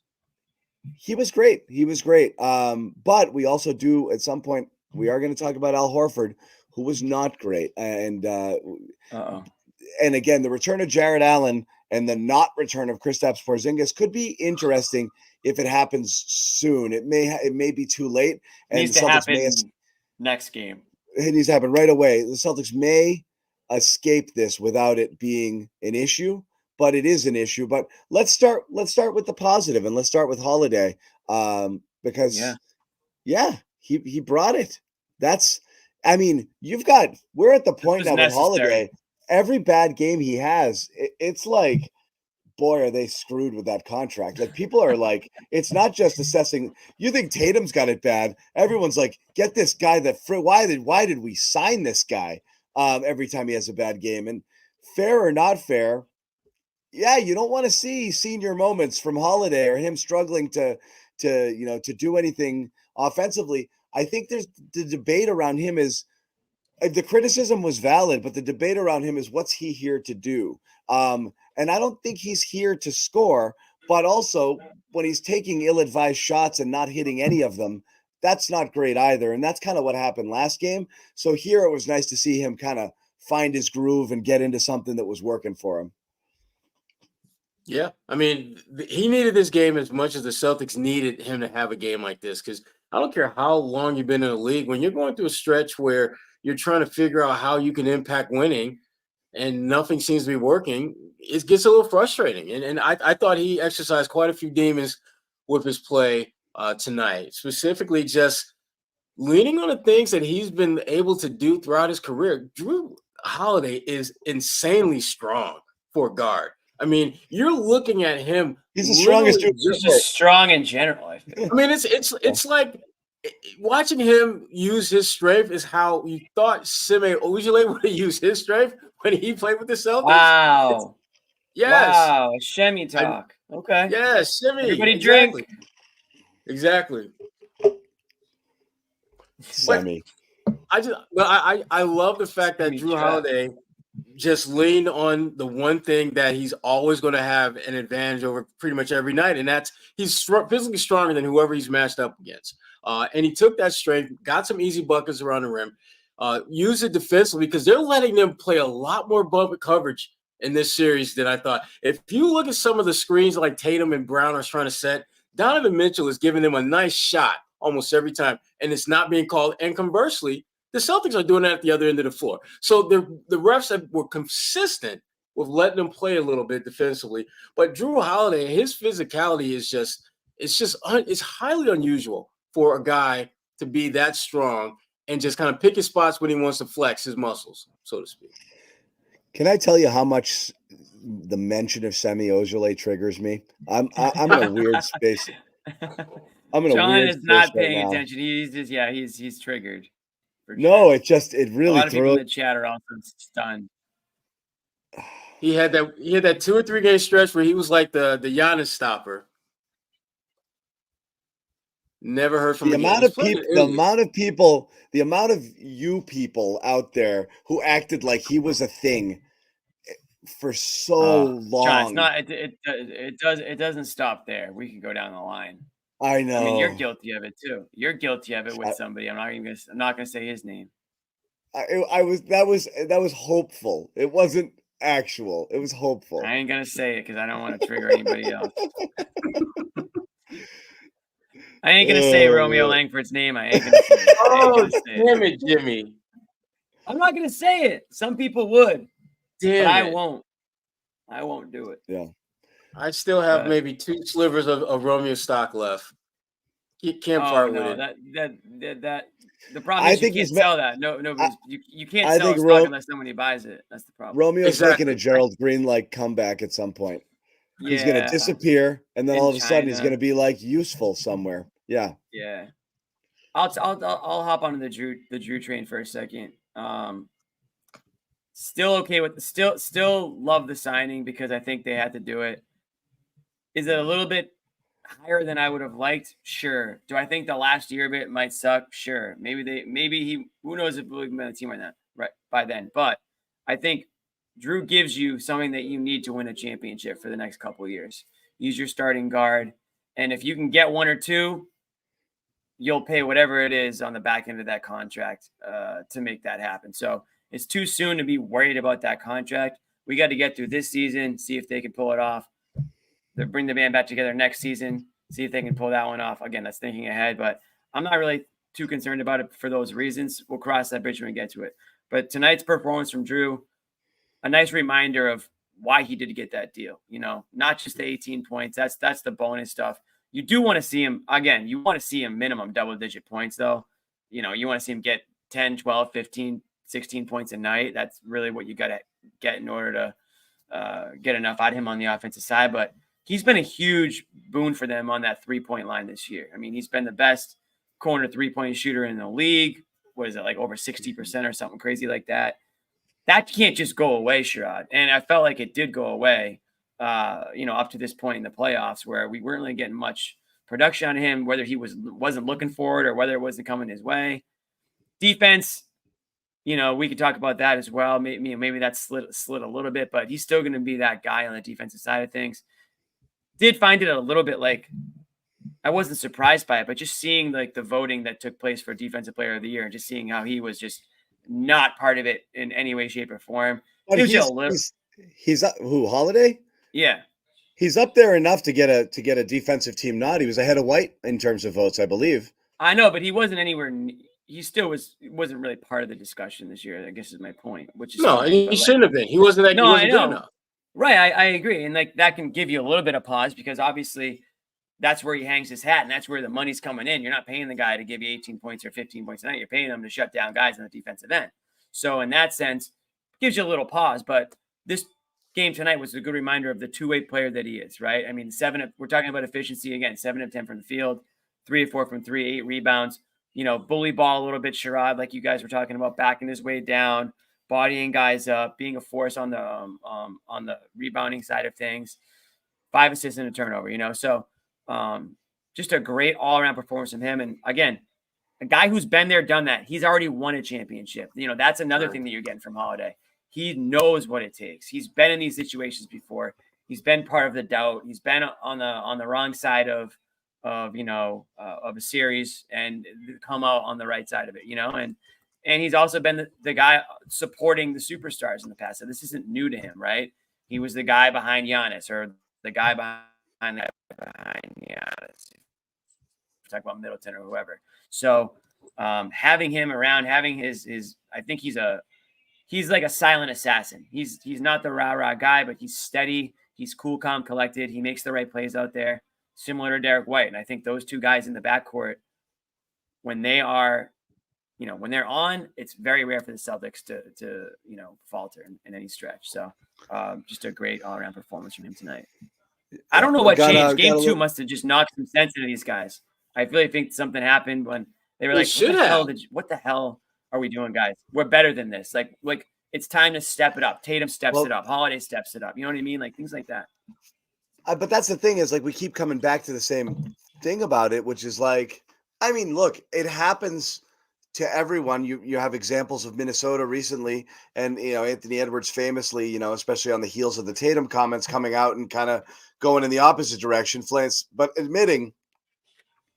He was great. He was great. But we also do at some point we are going to talk about Al Horford, who was not great. And and again, the return of Jared Allen and the not return of Kristaps Porzingis could be interesting if it happens soon. It may be too late. It needs to happen next game. It needs to happen right away. The Celtics may escape this without it being an issue. But it is an issue. But let's start with the positive, and let's start with Holiday, because he brought it. We're at the point now with Holiday. Every bad game he has, it's like, boy, are they screwed with that contract. Like, people are like, it's not just assessing. You think Tatum's got it bad? Everyone's like, get this guy why did we sign this guy? Every time he has a bad game, and fair or not fair. Yeah, you don't want to see senior moments from Holiday or him struggling to do anything offensively. I think there's the debate around him is the criticism was valid, but the debate around him is what's he here to do? And I don't think he's here to score, but also when he's taking ill-advised shots and not hitting any of them, that's not great either. And that's kind of what happened last game. So here it was nice to see him kind of find his groove and get into something that was working for him. Yeah, I mean, he needed this game as much as the Celtics needed him to have a game like this, because I don't care how long you've been in the league. When you're going through a stretch where you're trying to figure out how you can impact winning and nothing seems to be working, it gets a little frustrating. And I thought he exercised quite a few demons with his play tonight, specifically just leaning on the things that he's been able to do throughout his career. Jrue Holiday is insanely strong for a guard. I mean, you're looking at him. He's the strongest dude. He's just strong in general, I think. I mean, it's like watching him use his strength is how you thought Sime Ojeleye would have used his strength when he played with the Celtics. Wow. Yes. Wow. Shemmy talk. Okay. Yes, Sime. Everybody drink. Exactly. Semi. I love the fact that Jrue Holiday just leaned on the one thing that he's always going to have an advantage over pretty much every night, and that's he's physically stronger than whoever he's matched up against. And he took that strength, got some easy buckets around the rim. use it defensively because they're letting them play a lot more bump coverage in this series than I thought. If you look at some of the screens like Tatum and Brown are trying to set, Donovan Mitchell is giving them a nice shot almost every time, and it's not being called. And conversely, the Celtics are doing that at the other end of the floor. So the refs were consistent with letting them play a little bit defensively. But Drew Holiday, his physicality is it's highly unusual for a guy to be that strong and just kind of pick his spots when he wants to flex his muscles, so to speak. Can I tell you how much the mention of Semi Ojeleye triggers me? I'm in a weird space. I'm in a John weird is space not right paying now. attention. He's just he's triggered. for No, sure. it A really lot of people in throws. the chat are also stunned. He had that 2 or 3 game stretch where he was like the Giannis stopper. Never heard from The him amount again. of people, the amount of you people out there who acted like he was a thing for so John, it's long. not. It doesn't stop there. We can go down the line. I know. I mean, you're guilty of it too. You're guilty of it with Shut- somebody. I'm not gonna say his name. That was hopeful. It wasn't actual. It was hopeful. I ain't gonna say it because I don't want to trigger anybody else. I ain't gonna say Romeo man. Langford's name. I ain't gonna say it. I ain't Oh, gonna say it. damn it, Jimmy. I'm not gonna say it. Some people would, Damn but I it. won't. I won't do it. Yeah. I still have But- maybe 2 slivers of Romeo stock left. You can't Oh part no, with it. that the problem I is you think can't he's sell that. No, you can't I sell a think stock unless somebody buys it. That's the problem. Romeo's Exactly. making a Gerald Green like comeback at some point. He's gonna Yeah, disappear, and then In all of a sudden he's China. gonna be like useful somewhere. Yeah. Yeah. I'll hop onto the Drew train for a second. Still okay with still love the signing because I think they had to do it. Is it a little bit higher than I would have liked? Sure. Do I think the last year of it might suck? Sure. Who knows if we'll be on the team right by then. But I think Drew gives you something that you need to win a championship for the next couple of years. Use your starting guard. And if you can get 1 or 2, you'll pay whatever it is on the back end of that contract to make that happen. So it's too soon to be worried about that contract. We got to get through this season, see if they can pull it off. They bring the band back together next season, see if they can pull that one off. Again, that's thinking ahead, but I'm not really too concerned about it for those reasons. We'll cross that bridge when we get to it. But tonight's performance from Drew, a nice reminder of why he did get that deal. Not just the 18 points. That's the bonus stuff. You do want to see him, again, you want to see him minimum double-digit points, though. You want to see him get 10, 12, 15, 16 points a night. That's really what you got to get in order to get enough out of him on the offensive side. But he's been a huge boon for them on that three-point line this year. I mean, he's been the best corner three-point shooter in the league. What is it, like over 60% or something crazy like that? That can't just go away, Sherrod. And I felt like it did go away. Up to this point in the playoffs where we weren't really getting much production on him, whether he wasn't looking for it or whether it wasn't coming his way. Defense, we could talk about that as well. Maybe that slid a little bit, but he's still going to be that guy on the defensive side of things. Did find it a little bit like I wasn't surprised by it, but just seeing like the voting that took place for Defensive Player of the Year and just seeing how he was just not part of it in any way, shape, or form. But he's who, Holiday? Yeah. He's up there enough to get a defensive team nod. He was ahead of White in terms of votes, I believe. I know, but he wasn't anywhere. He still wasn't really part of the discussion this year, I guess is my point. Which is No, he shouldn't have been. He wasn't that. No, he wasn't I know. good enough. Right, I agree, and like that can give you a little bit of pause because obviously that's where he hangs his hat, and that's where the money's coming in. You're not paying the guy to give you 18 points or 15 points a night. You're paying him to shut down guys on the defensive end. So in that sense, it gives you a little pause. But this game tonight was a good reminder of the two-way player that he is, right? I mean, we're talking about efficiency again, 7 of 10 from the field, 3 of 4 from 3, 8 rebounds. Bully ball a little bit, Sherrod, like you guys were talking about, backing his way down, bodying guys up, being a force on the rebounding side of things. 5 assists and a turnover, So just a great all-around performance from him. And again, a guy who's been there, done that. He's already won a championship. That's another thing that you're getting from Holiday. He knows what it takes. He's been in these situations before. He's been part of the doubt. He's been on the wrong side of a series and come out on the right side of it, and And he's also been the guy supporting the superstars in the past. So this isn't new to him, right? He was the guy behind Giannis, or the guy behind Giannis. Talk about Middleton or whoever. So having him around, having his I think he's like a silent assassin. He's not the rah-rah guy, but he's steady. He's cool, calm, collected. He makes the right plays out there, similar to Derek White. And I think those two guys in the backcourt, when they are, when they're on, it's very rare for the Celtics to falter in any stretch. So just a great all-around performance from him tonight. I don't know what changed. Game 2 must have just knocked some sense into these guys. I really think something happened when they were like, what the hell are we doing, guys? We're better than this. Like it's time to step it up. Tatum steps it up. Holiday steps it up. You know what I mean? Like things like that. But that's the thing is, like, we keep coming back to the same thing about it, which is like, I mean, look, it happens to everyone. You have examples of Minnesota recently, and Anthony Edwards famously, especially on the heels of the Tatum comments, coming out and kind of going in the opposite direction, but admitting,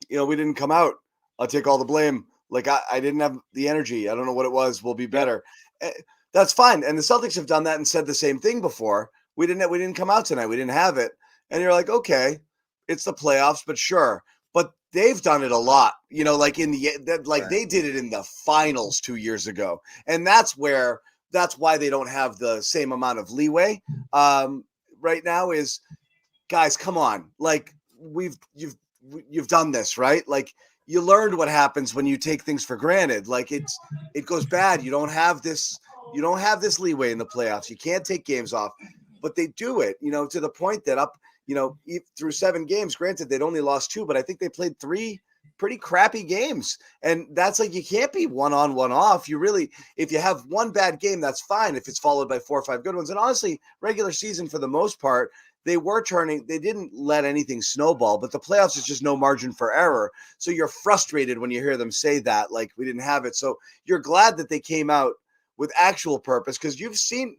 we didn't come out. I'll take all the blame. Like I didn't have the energy. I don't know what it was. We'll be better. That's fine. And the Celtics have done that and said the same thing before. We didn't come out tonight. We didn't have it. And you're like, okay, it's the playoffs, but sure. But they've done it a lot, like they did it in the finals 2 years ago. And that's why they don't have the same amount of leeway right now is, guys, come on. Like you've done this, right? Like you learned what happens when you take things for granted. Like it goes bad. You don't have this leeway in the playoffs. You can't take games off, but they do it, to the point that through 7 games, granted they'd only lost 2, but I think they played 3 pretty crappy games. And that's like, you can't be one on, one off. If you have one bad game, that's fine. If it's followed by 4 or 5 good ones. And honestly, regular season for the most part, they didn't let anything snowball, but the playoffs is just no margin for error. So you're frustrated when you hear them say that, like we didn't have it. So you're glad that they came out with actual purpose, because you've seen,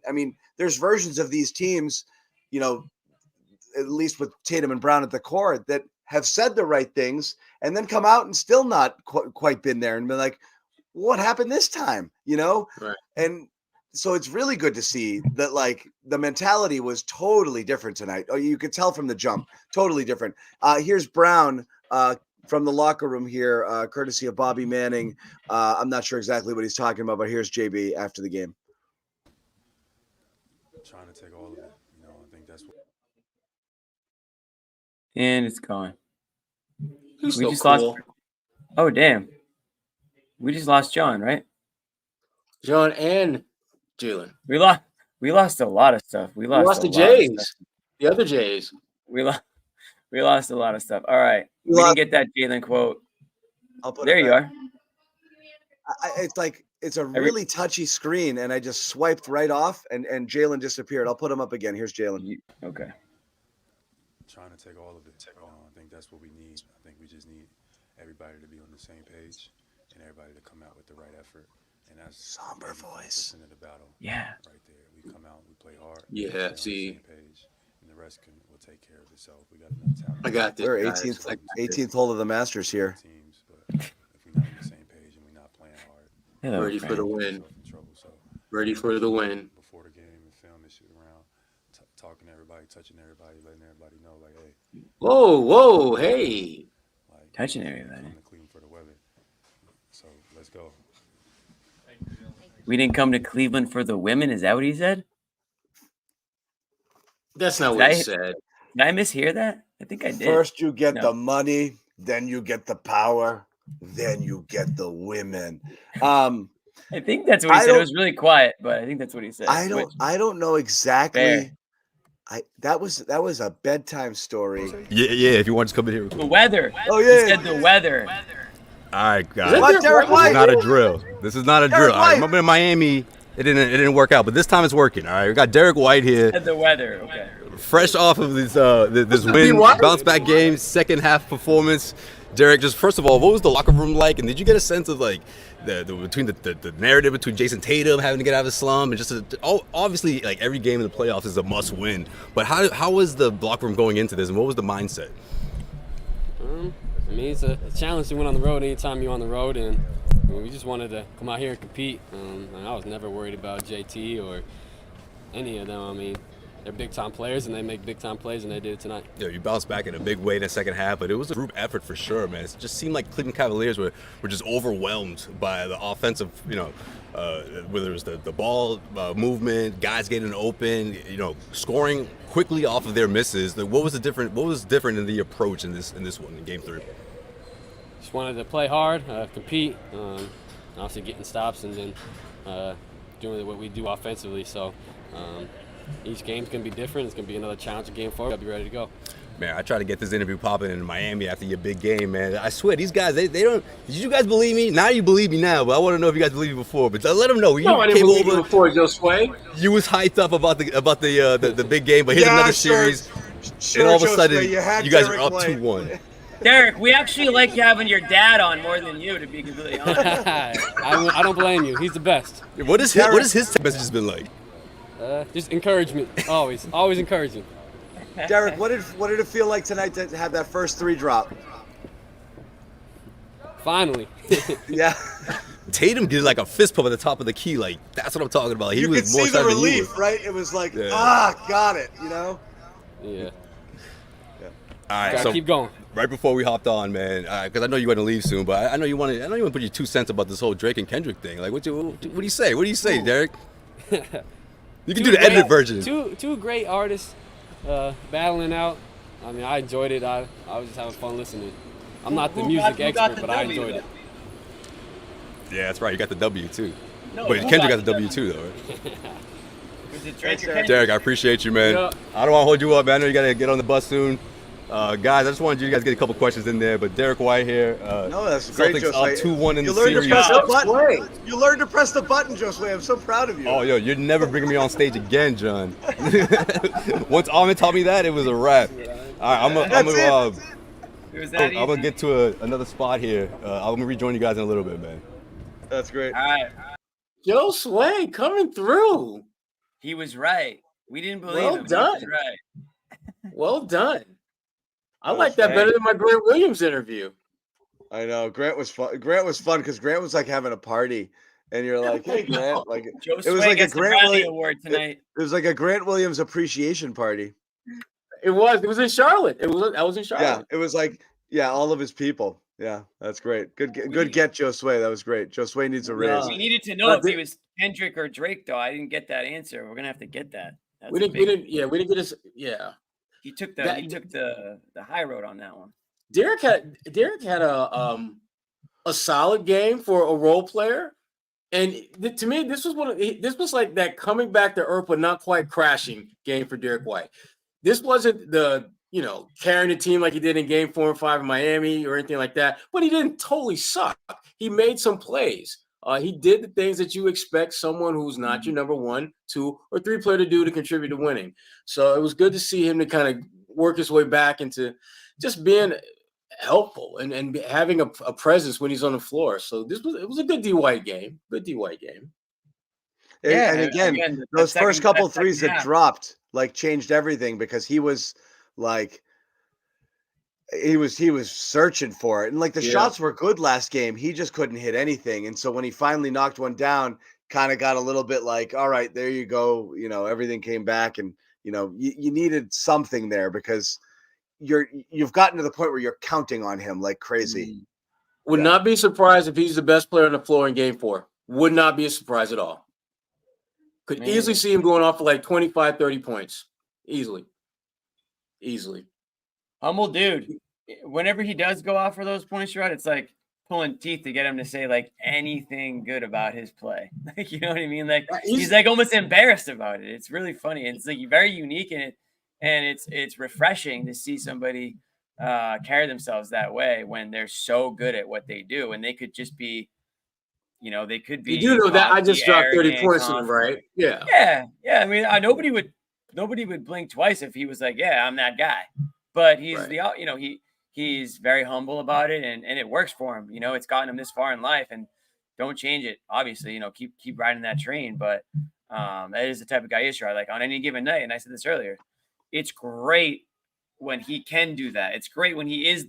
there's versions of these teams, at least with Tatum and Brown at the core, that have said the right things and then come out and still not quite been there and been like, what happened this time? Right. And so it's really good to see that, like, the mentality was totally different tonight. Oh, you could tell from the jump, totally different. Here's Brown from the locker room here, courtesy of Bobby Manning. I'm not sure exactly what he's talking about, but here's JB after the game. Trying to take all of it. I think that's what. And it's gone. He's We so just cool. lost. Oh, damn. We just lost John, right? John and Jaylen. We lost a lot of stuff. We lost the a lot of Jays. stuff. The other Jays. We lost a lot of stuff. All right. We didn't get that Jaylen quote. There you are. It's a really touchy screen, and I just swiped right off, and Jaylen disappeared. I'll put him up again. Here's Jaylen. Okay. Trying to take all of it. I think that's what we need. I think we just need everybody to be on the same page and everybody to come out with the right effort. And that's somber voice in the battle. Yeah. Right there. We come out, we play hard. Yeah, on see. the same page, and the rest will take care of itself. We got enough talent. I got this. We're guys. 18th hole of the Masters here. Teams, but if we're not on the same page and we're not playing hard, Hello, Ready for the win. so Ready for the win. before the game and film this shit around, talking to everybody, touching everybody, letting everybody know, like, hey, Whoa, hey. like, Touching everybody. come to Cleveland for the weather. So let's go. We didn't come to Cleveland for the women. Is that what he said? That's not what he said. Did I mishear that? I think I did. First you get No. the money, then you get the power, then you get the women. I think that's what he said. It was really quiet, but I think that's what he said. I don't know exactly. Fair. That was a bedtime story. Yeah. If you want to come in here. The weather. Oh, He yeah. said the weather. All right, guys. that What, Derek This White? is not a drill. This is not a drill. Derek All right, White. remember in Miami, it didn't work out, but this time it's working. All right, we got Derek White here, Said the weather. Okay. fresh off of this win, what? bounce back game, second half performance. Derek, just first of all, what was the locker room like, and did you get a sense of like between the narrative between Jason Tatum having to get out of his slump and just obviously like every game in the playoffs is a must win, but how was the locker room going into this, and what was the mindset? I mean, it's a challenge to win on the road anytime you're on the road, and I mean, we just wanted to come out here and compete. And I was never worried about JT or any of them. I mean, they're big-time players, and they make big-time plays, and they did it tonight. Yeah, you bounced back in a big way in the second half, but it was a group effort for sure, man. It just seemed like Cleveland Cavaliers were just overwhelmed by the offensive, whether it was the ball movement, guys getting open, scoring quickly off of their misses. Like, what was different in the approach in this one in Game 3? Just wanted to play hard, compete, obviously getting stops, and then doing what we do offensively. So. Each game's going to be different. It's going to be another challenging game for us. I'll be ready to go. Man, I tried to get this interview popping in Miami after your big game, man. I swear, these guys, they don't. Did you guys believe me? Now you believe me now, but I want to know if you guys believed me before. But let them know. I didn't believe you before, Josue. You was hyped up about the big game, but here's another series. And all of a sudden, you guys are up 2-1. Derek, we actually like having your dad on more than you, to be completely honest. I don't blame you. He's the best. What is his messages been like? Just encouragement, always encouraging. Derek, what did it feel like tonight to have that first 3 drop? Finally. Yeah. Tatum did like a fist pump at the top of the key, like that's what I'm talking about. He you was could more see the excited than you relief, were. right? It was like, Yeah. got it, Yeah. All right, Gotta so keep going. Right before we hopped on, man, because I know you want to leave soon, but I know you want to put your 2 cents about this whole Drake and Kendrick thing. Like, what do you say? What do you say, Derek? You can do the edited version. Two great artists battling out. I mean, I enjoyed it. I was just having fun listening. I'm not the music expert, but I enjoyed it. Yeah, that's right. You got the W too. No, But Kendrick got the W too, though, right? Was it Drake or Kendrick? Derek, I appreciate you, man. Yeah. I don't want to hold you up, man. I know you got to get on the bus soon. Guys, I just wanted you guys to get a couple questions in there. But Derek White here. No, that's great, Celtics Josue. up 2-1 in You the learned series. to press the button. You learned to press the button, Josue. I'm so proud of you. Oh, yo, you're never bringing me on stage again, John. Once Ahmed taught me that, it was a wrap. All right, I'm gonna get to another spot here. I'm gonna rejoin you guys in a little bit, man. That's great. All right. Josue coming through. He was right. We didn't believe Well him. done. He was right. Well done. I like that better than my Grant Williams interview. I know. Grant was fun. Grant was fun because Grant was like having a party, and you're like, "Hey, Grant!" Like it was like a Grant Williams award tonight. It was like a Grant Williams appreciation party. It was in Charlotte. I was in Charlotte. Yeah, it was like all of his people. Yeah, that's great. Good get, Josue. That was great. Josue needs a raise. We needed to know if he was Kendrick or Drake, though. I didn't get that answer. We're gonna have to get that. We didn't get his. Yeah. He took the high road on that one. Derek had a solid game for a role player, and to me, this was like that coming back to earth but not quite crashing game for Derek White. This wasn't the carrying the team like he did in Game 4 and 5 in Miami or anything like that, but he didn't totally suck. He made some plays. He did the things that you expect someone who's not your number 1, 2, or 3 player to do to contribute to winning. So it was good to see him to kind of work his way back into just being helpful and having a presence when he's on the floor. So it was a good D White game. Good D White game. Yeah, and again those first couple threes that dropped changed everything because he was like. He was searching for it, and the shots were good last game. He just couldn't hit anything, and so when he finally knocked one down, kind of got a little bit like, all right, there you go. Everything came back, and you needed something there because you've gotten to the point where you're counting on him like crazy. Would not be surprised if he's the best player on the floor in Game 4. Would not be a surprise at all. Could easily see him going off for 25, 30 points. Easily. Humble dude. Whenever he does go off for those points, Sherrod, it's like pulling teeth to get him to say anything good about his play. You know what I mean? He's almost embarrassed about it. It's really funny. It's very unique in it, and it's refreshing to see somebody carry themselves that way when they're so good at what they do, and they could just be, they could be. You do know that I just dropped 30 points on him, right? Yeah. Yeah. I mean, nobody would blink twice if he was like, "Yeah, I'm that guy." But he's he's very humble about it, and it works for him. It's gotten him this far in life, and don't change it. Obviously, keep riding that train. But that is the type of guy he is. On any given night, and I said this earlier, it's great when he can do that. It's great when he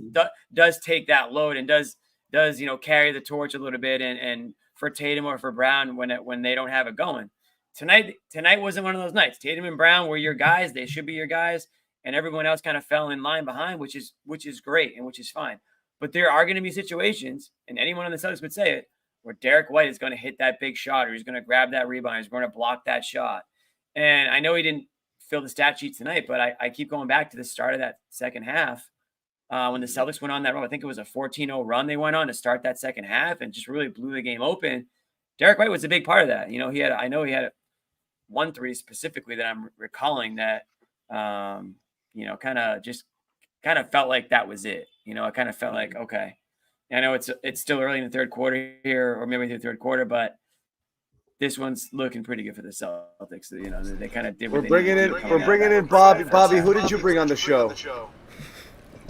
does take that load and does does carry the torch a little bit, and for Tatum or for Brown when they don't have it going. Tonight wasn't one of those nights. Tatum and Brown were your guys. They should be your guys, and everyone else kind of fell in line behind, which is great and which is fine. But there are going to be situations, and anyone on the Celtics would say it, where Derek White is going to hit that big shot, or he's going to grab that rebound, he's going to block that shot. And I know he didn't fill the stat sheet tonight, but I keep going back to the start of that second half when the Celtics went on that run. I think it was a 14-0 run they went on to start that second half and just really blew the game open. Derek White was a big part of that. He had 1 3 specifically that I'm recalling that, kind of felt like that was it. I kind of felt like, okay, I know it's still early in the third quarter here, or maybe the third quarter, but this one's looking pretty good for the Celtics. They kind of did. We're bringing in Bobby. Bobby, who did you bring on the show?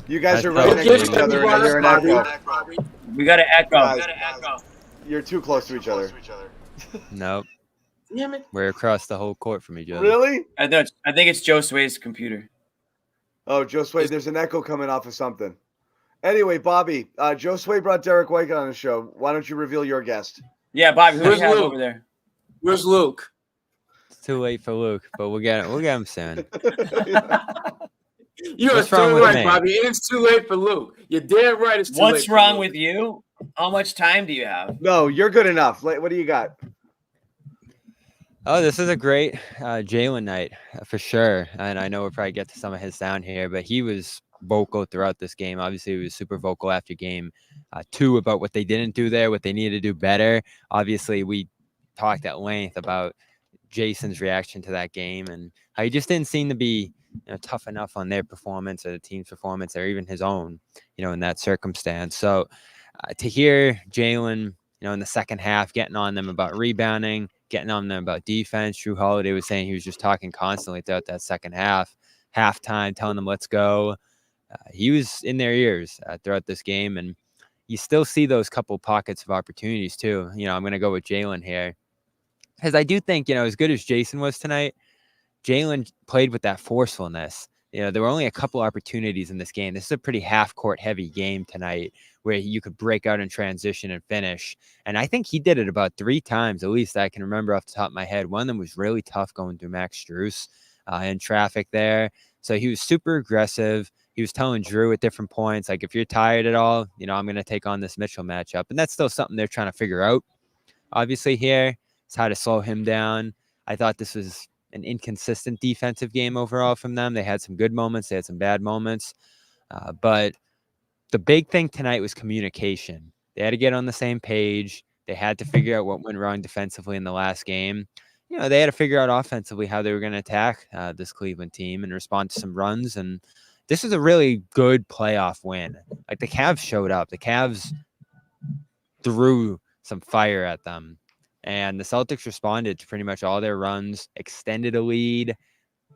You guys are right next to each other, and you're an echo. We got to echo. You're too close to each other. Nope. Damn it. We're across the whole court from each other. Really? I think it's Josue's computer. Oh, Josue, there's an echo coming off of something. Anyway, Bobby, Josue brought Derek White on the show. Why don't you reveal your guest? Yeah, Bobby, who do you have Luke? over there? Where's Luke? It's too late for Luke, but we'll get him soon. You're What's too wrong with right, me? Bobby. It's too late for Luke. You're damn right. It's too late. What's wrong with you? How much time do you have? No, you're good enough. What do you got? Oh, this is a great Jaylen night for sure. And I know we'll probably get to some of his sound here, but he was vocal throughout this game. Obviously, he was super vocal after game 2 about what they didn't do there, what they needed to do better. Obviously, we talked at length about Jason's reaction to that game and how he just didn't seem to be tough enough on their performance or the team's performance or even his own, in that circumstance. So to hear Jaylen, in the second half, getting on them about rebounding, getting on them about defense. Drew Holiday was saying he was just talking constantly throughout that second half, halftime, telling them, let's go. He was in their ears throughout this game. And you still see those couple pockets of opportunities too. I'm going to go with Jaylen here. Because I do think, as good as Jason was tonight, Jaylen played with that forcefulness. There were only a couple opportunities in this game. This is a pretty half-court heavy game tonight where you could break out in transition and finish. And I think he did it about 3 times, at least I can remember off the top of my head. One of them was really tough going through Max Strus in traffic there. So he was super aggressive. He was telling Drew at different points, like, if you're tired at all, I'm going to take on this Mitchell matchup. And that's still something they're trying to figure out. Obviously here, it's how to slow him down. I thought this was an inconsistent defensive game overall from them. They had some good moments. They had some bad moments. But the big thing tonight was communication. They had to get on the same page. They had to figure out what went wrong defensively in the last game. They had to figure out offensively how they were going to attack this Cleveland team and respond to some runs. And this was a really good playoff win. Like, the Cavs showed up. The Cavs threw some fire at them. And the Celtics responded to pretty much all their runs, extended a lead.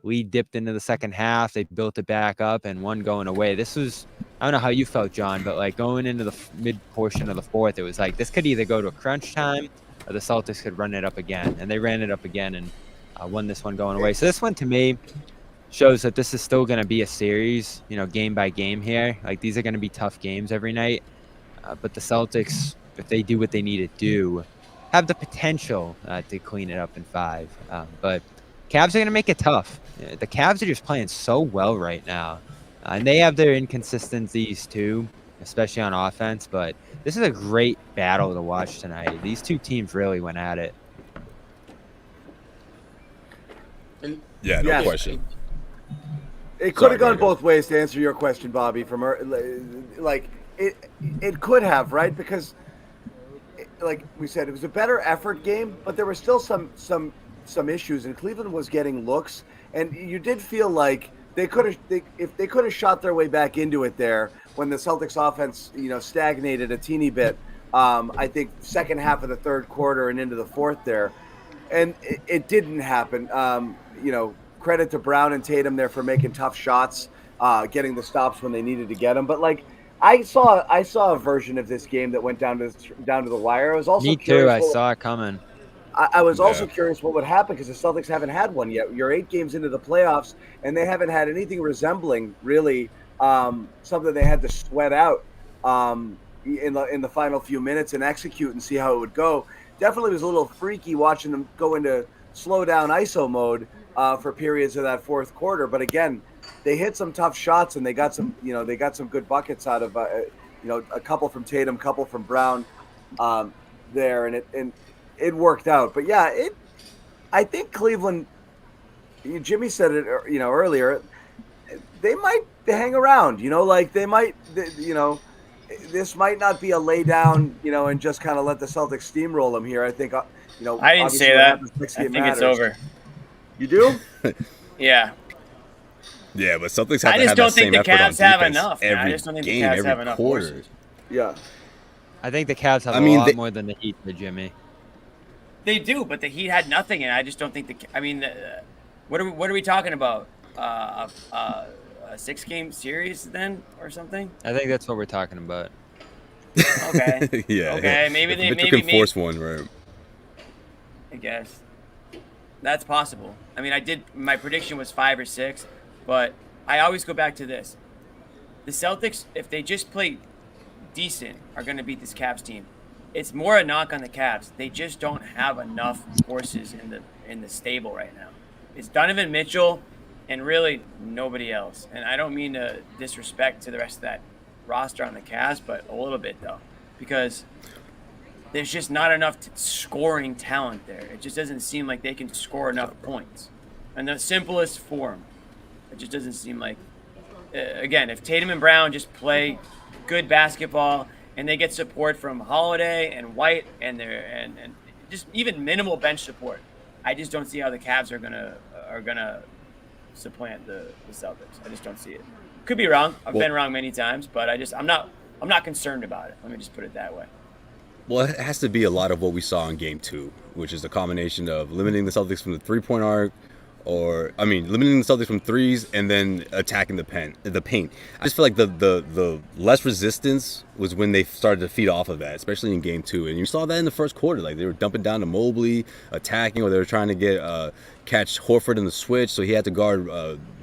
Lead dipped into the second half. They built it back up and one going away. This was, I don't know how you felt, John, but like going into the mid portion of the fourth, it was like this could either go to a crunch time or the Celtics could run it up again. And they ran it up again and won this one going away. So this one to me shows that this is still going to be a series, game by game here. Like, these are going to be tough games every night. But the Celtics, if they do what they need to do, have the potential to clean it up in 5. But Cavs are going to make it tough. The Cavs are just playing so well right now. And they have their inconsistencies too, especially on offense. But this is a great battle to watch tonight. These two teams really went at it. Yeah, no question. It could have gone both ways, to answer your question, Bobby. From like it could have, right? Because, like we said, it was a better effort game, but there were still some issues, and Cleveland was getting looks, and you did feel like if they could have shot their way back into it there when the Celtics offense stagnated a teeny bit. I think second half of the third quarter and into the fourth there, and it didn't happen. Credit to Brown and Tatum there for making tough shots, getting the stops when they needed to get them. But like, I saw a version of this game that went down to the wire. I was also Me too. I saw it coming. I was also curious what would happen because the Celtics haven't had one yet. You're 8 games into the playoffs, and they haven't had anything resembling really something they had to sweat out. in the final few minutes and execute and see how it would go. Definitely was a little freaky watching them go into slow down ISO mode for periods of that fourth quarter. But again, they hit some tough shots and they got some good buckets out of a couple from Tatum, couple from Brown there, and it worked out. But yeah, I think Cleveland. Jimmy said it, earlier. They might hang around. They might. This might not be a lay down, and just kind of let the Celtics steamroll them here. I think, I didn't say that. I think it's over. You do? Yeah. Yeah, but Celtics have I to just have don't that same think the effort on Cavs have defense enough. every I just don't think the game, Cavs every have enough quarter. horses. Yeah. I think the Cavs have I mean, a lot they- more than the Heat for Jimmy. They do, but the Heat had nothing, and I just don't think what are we talking about? A 6-game series then, or something? I think that's what we're talking about. Okay. Yeah. Okay, maybe If they Mitchell maybe can force one, right? I guess that's possible. I mean, my prediction was 5 or 6, but I always go back to this: the Celtics, if they just play decent, are going to beat this Cavs team. It's more a knock on the Cavs. They just don't have enough horses in the stable right now. It's Donovan Mitchell and really nobody else. And I don't mean to disrespect to the rest of that roster on the Cavs, but a little bit though, because there's just not enough scoring talent there. It just doesn't seem like they can score enough points in the simplest form. It just doesn't seem like. Again, if Tatum and Brown just play good basketball and they get support from Holiday and White and just even minimal bench support, I just don't see how the Cavs are gonna supplant the Celtics. I just don't see it. Could be wrong. I've been wrong many times, but I'm not concerned about it. Let me just put it that way. Well, it has to be a lot of what we saw in Game 2, which is the combination of limiting the Celtics from the three-point arc, limiting the Celtics from threes and then attacking the paint. I just feel like the less resistance was when they started to feed off of that, especially in Game 2. And you saw that in the first quarter. Like, they were dumping down to Mobley, attacking, or they were trying to catch Horford in the switch, so he had to guard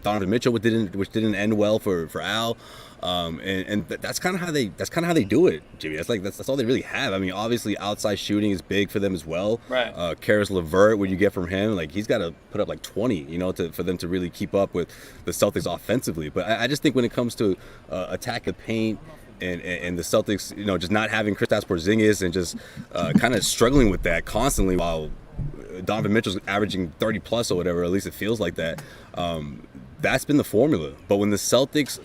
Donovan Mitchell, which didn't end well for Al. And that's kind of how they do it, Jimmy. That's all they really have. I mean, obviously outside shooting is big for them as well. Right. Karis LeVert, what you get from him, like, he's got to put up like 20, for them to really keep up with the Celtics offensively. But I just think when it comes to attack the paint and the Celtics, just not having Kristaps Porzingis and just kind of struggling with that constantly while Donovan Mitchell's averaging 30 plus or whatever, at least it feels like that. That's been the formula. But when the Celtics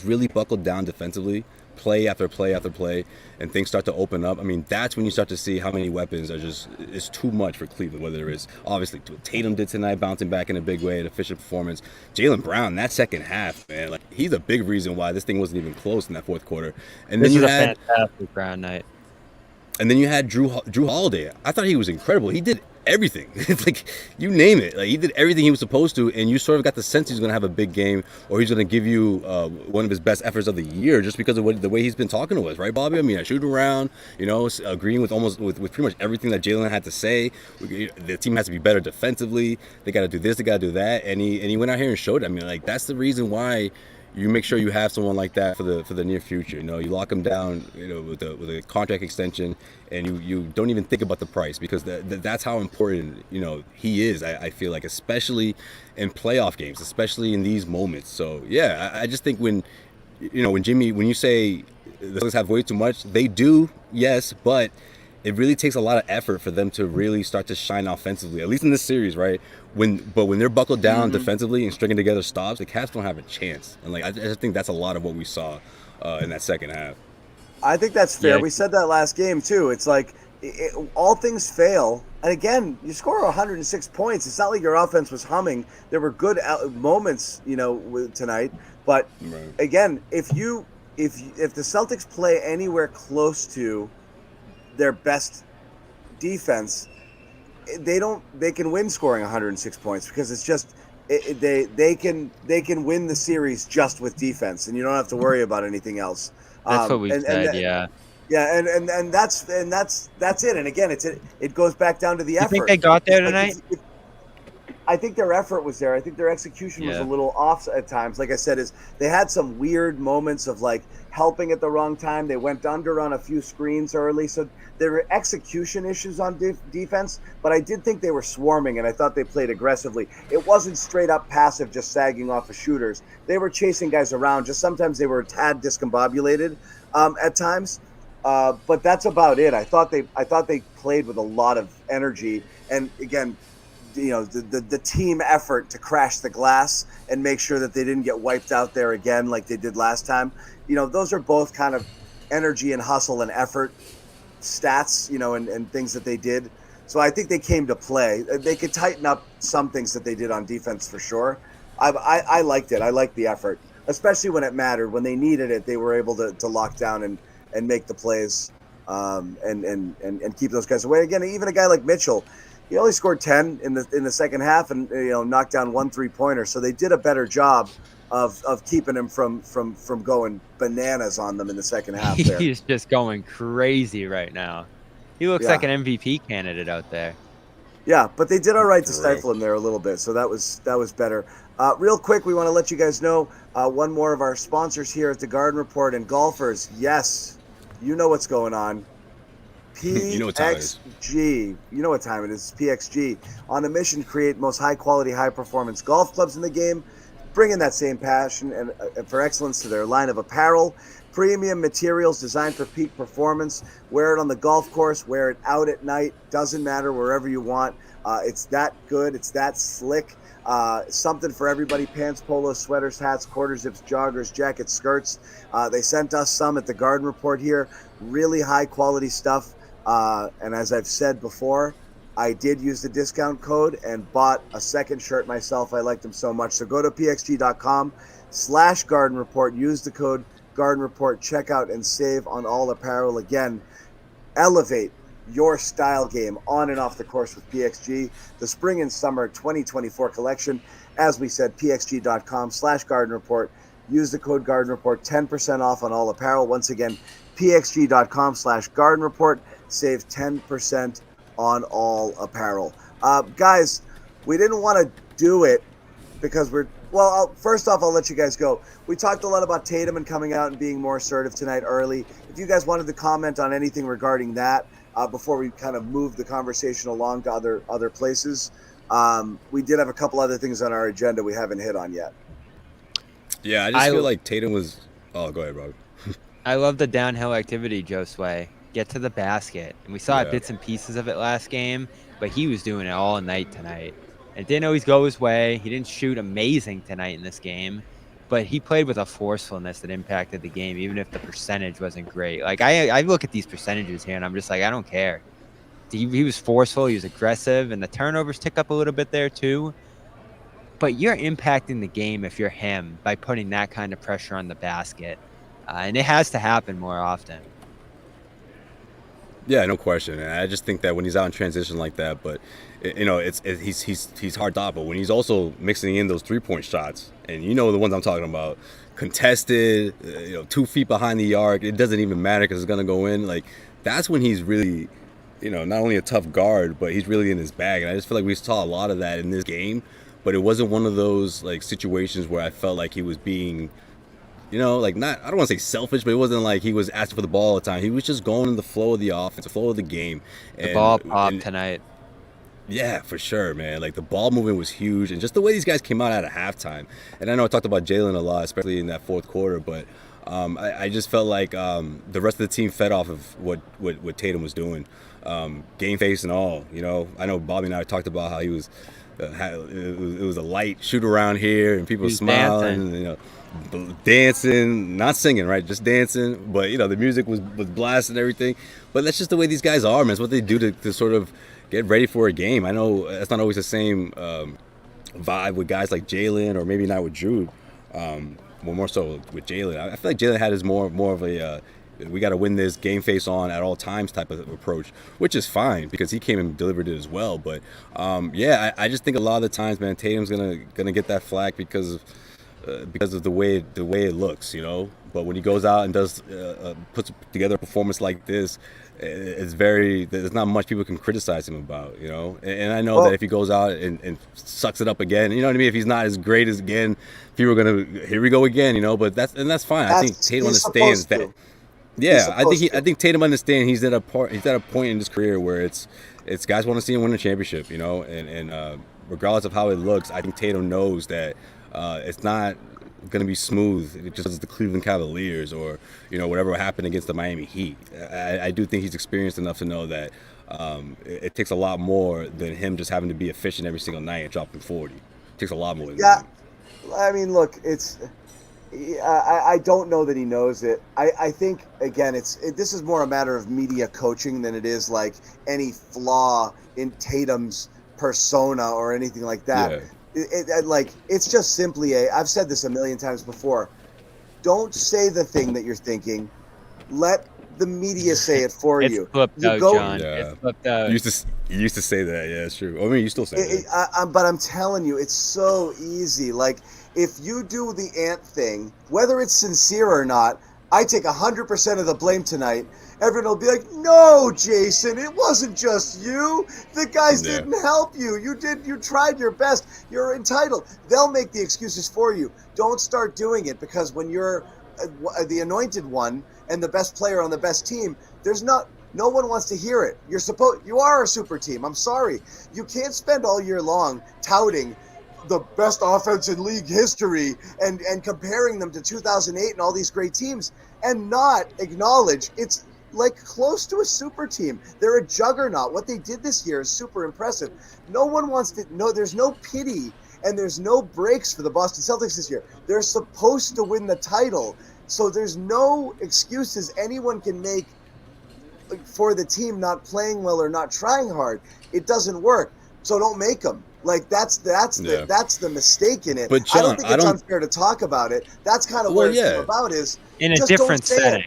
really buckle down defensively, play after play after play, and things start to open up, I mean, that's when you start to see how many weapons is too much for Cleveland, whether it's obviously what Tatum did tonight, bouncing back in a big way, an efficient performance. Jaylen Brown, that second half, man, like, he's a big reason why this thing wasn't even close in that fourth quarter. And This then was a fantastic Brown night. And then you had Drew Holiday. I thought he was incredible. He did everything. It's like, you name it. Like, he did everything he was supposed to, and you sort of got the sense he's going to have a big game, or he's going to give you one of his best efforts of the year, just because of the way he's been talking to us, right, Bobby? I mean, shooting around, agreeing with pretty much everything that Jaylen had to say. The team has to be better defensively. They got to do this. They got to do that. And he went out here and showed it. I mean, like, that's the reason why you make sure you have someone like that for the near future. You lock him down, with a contract extension, and you don't even think about the price, because that's how important he is. I feel like, especially in playoff games, especially in these moments. So yeah, I just think when you say the Celtics have way too much, they do, yes, but it really takes a lot of effort for them to really start to shine offensively, at least in this series, right? But when they're buckled down defensively and stringing together stops, the Cavs don't have a chance. And I just think that's a lot of what we saw in that second half. I think that's fair. Yeah. We said that last game too. It's like all things fail, and again, you score 106 points. It's not like your offense was humming. There were good moments, tonight. But again, if the Celtics play anywhere close to their best defense, they can win scoring 106 points, because it's just they can win the series just with defense, and you don't have to worry about anything else. That's what we said, yeah. Yeah, and that's it. And again, it goes back down to the effort. You think they got there tonight? I think their effort was there. I think their execution was a Yeah. little off at times. Like I said, is they had some weird moments of like helping at the wrong time. They went under on a few screens early, so there were execution issues on defense. But I did think they were swarming, and I thought they played aggressively. It wasn't straight up passive, just sagging off of shooters. They were chasing guys around. Just sometimes they were a tad discombobulated at times. But that's about it. I thought they played with a lot of energy, and again, the team effort to crash the glass and make sure that they didn't get wiped out there again like they did last time. Those are both kind of energy and hustle and effort stats, and things that they did. So I think they came to play. They could tighten up some things that they did on defense for sure. I liked it. I liked the effort, especially when it mattered. When they needed it, they were able to lock down and make the plays and keep those guys away. Again, even a guy like Mitchell, he only scored 10 in the second half and knocked down 1 3-pointer. So they did a better job of keeping him from going bananas on them in the second half. There. He's just going crazy right now. He looks like an MVP candidate out there. Yeah, but they did all right to stifle him there a little bit, so that was better. Real quick, we want to let you guys know one more of our sponsors here at the Garden Report and golfers. Yes, you know what's going on. PXG. You know what time it is. You know what time it is. PXG. On a mission to create most high-quality, high-performance golf clubs in the game, bringing that same passion and for excellence to their line of apparel. Premium materials designed for peak performance. Wear it on the golf course. Wear it out at night. Doesn't matter, wherever you want. It's that good. It's that slick. Something for everybody. Pants, polos, sweaters, hats, quarter zips, joggers, jackets, skirts. They sent us some at the Garden Report here. Really high-quality stuff. And as I've said before, I did use the discount code and bought a second shirt myself. I liked them so much. So go to pxg.com/Garden Report. Use the code Garden Report. Check out and save on all apparel. Again, elevate your style game on and off the course with PXG. The spring and summer 2024 collection. As we said, pxg.com/Garden Report. Use the code Garden Report. 10% off on all apparel. Once again, pxg.com/Garden Report. Save 10% on all apparel. Guys, we didn't want to do it because first off, I'll let you guys go. We talked a lot about Tatum and coming out and being more assertive tonight early. If you guys wanted to comment on anything regarding that before we kind of move the conversation along to other places, we did have a couple other things on our agenda we haven't hit on yet. Yeah, I just feel like Tatum was... Oh, go ahead, Rob. I love the downhill activity, Josue. Get to the basket. And we saw bits and pieces of it last game, but he was doing it all night tonight. It didn't always go his way. He didn't shoot amazing tonight in this game, but he played with a forcefulness that impacted the game, even if the percentage wasn't great. Like, I look at these percentages here, and I'm just like, I don't care. He was forceful. He was aggressive, and the turnovers tick up a little bit there too. But you're impacting the game if you're him by putting that kind of pressure on the basket. And it has to happen more often. Yeah, no question. And I just think that when he's out in transition like that, but he's hard to stop. But when he's also mixing in those 3-point shots, and the ones I'm talking about, contested, 2 feet behind the arc, it doesn't even matter because it's gonna go in. Like, that's when he's really, not only a tough guard, but he's really in his bag. And I just feel like we saw a lot of that in this game. But it wasn't one of those like situations where I felt like he was being, I don't want to say selfish, but it wasn't like he was asking for the ball all the time. He was just going in the flow of the offense, the flow of the game. The ball popped tonight. Yeah, for sure, man. Like, the ball movement was huge, and just the way these guys came out at a halftime. And I know I talked about Jaylen a lot, especially in that fourth quarter, but I just felt like the rest of the team fed off of what Tatum was doing, game face and all. I know Bobby and I talked about how he was. It was a light shoot around here, and people smiling, and, dancing, not singing, right? Just dancing. But the music was blasting and everything. But that's just the way these guys are, man. It's what they do to sort of get ready for a game. I know it's not always the same vibe with guys like Jaylen, or maybe not with Drew. More so with Jaylen. I feel like Jaylen had his more of a we got to win this game face on at all times type of approach, which is fine because he came and delivered it as well. But I just think a lot of the times, man, Tatum's gonna get that flack because of the way it looks, But when he goes out and does puts together a performance like this, there's not much people can criticize him about, you know. And I know that if he goes out and sucks it up again, you know what I mean. If he's not as great as again, people are gonna here we go again, you know. But that's fine. I think Tatum understands that. Yeah, I think Tatum understands he's at a point in his career where it's guys want to see him win a championship, you know, and regardless of how it looks, I think Tatum knows that it's not going to be smooth just as the Cleveland Cavaliers or, you know, whatever happened against the Miami Heat. I do think he's experienced enough to know that it takes a lot more than him just having to be efficient every single night and dropping 40. It takes a lot more than that. I mean, look, I don't know that he knows it. I think, again, this is more a matter of media coaching than it is like any flaw in Tatum's persona or anything like that. Yeah. It's just simply I've said this a million times before. Don't say the thing that you're thinking. Let the media say it for it's you. Flipped out, John. Yeah. It's flipped out. You used to say that. Yeah, it's true. I mean, you still say it. But I'm telling you, it's so easy. Like, if you do the Ant thing, whether it's sincere or not, I take 100% of the blame tonight. Everyone will be like, "No, Jason, it wasn't just you. The guys didn't help you. You tried your best. You're entitled." They'll make the excuses for you. Don't start doing it, because when you're the anointed one and the best player on the best team, no one wants to hear it. You are a super team. I'm sorry. You can't spend all year long touting the best offense in league history and comparing them to 2008 and all these great teams and not acknowledge it's like close to a super team. They're a juggernaut. What they did this year is super impressive. No one wants to know. There's no pity and there's no breaks for the Boston Celtics this year. They're supposed to win the title. So there's no excuses anyone can make for the team not playing well or not trying hard. It doesn't work. So don't make them. Like that's the mistake in it. But John, I don't think it's unfair to talk about it. That's kind of what it's about, is in a different setting.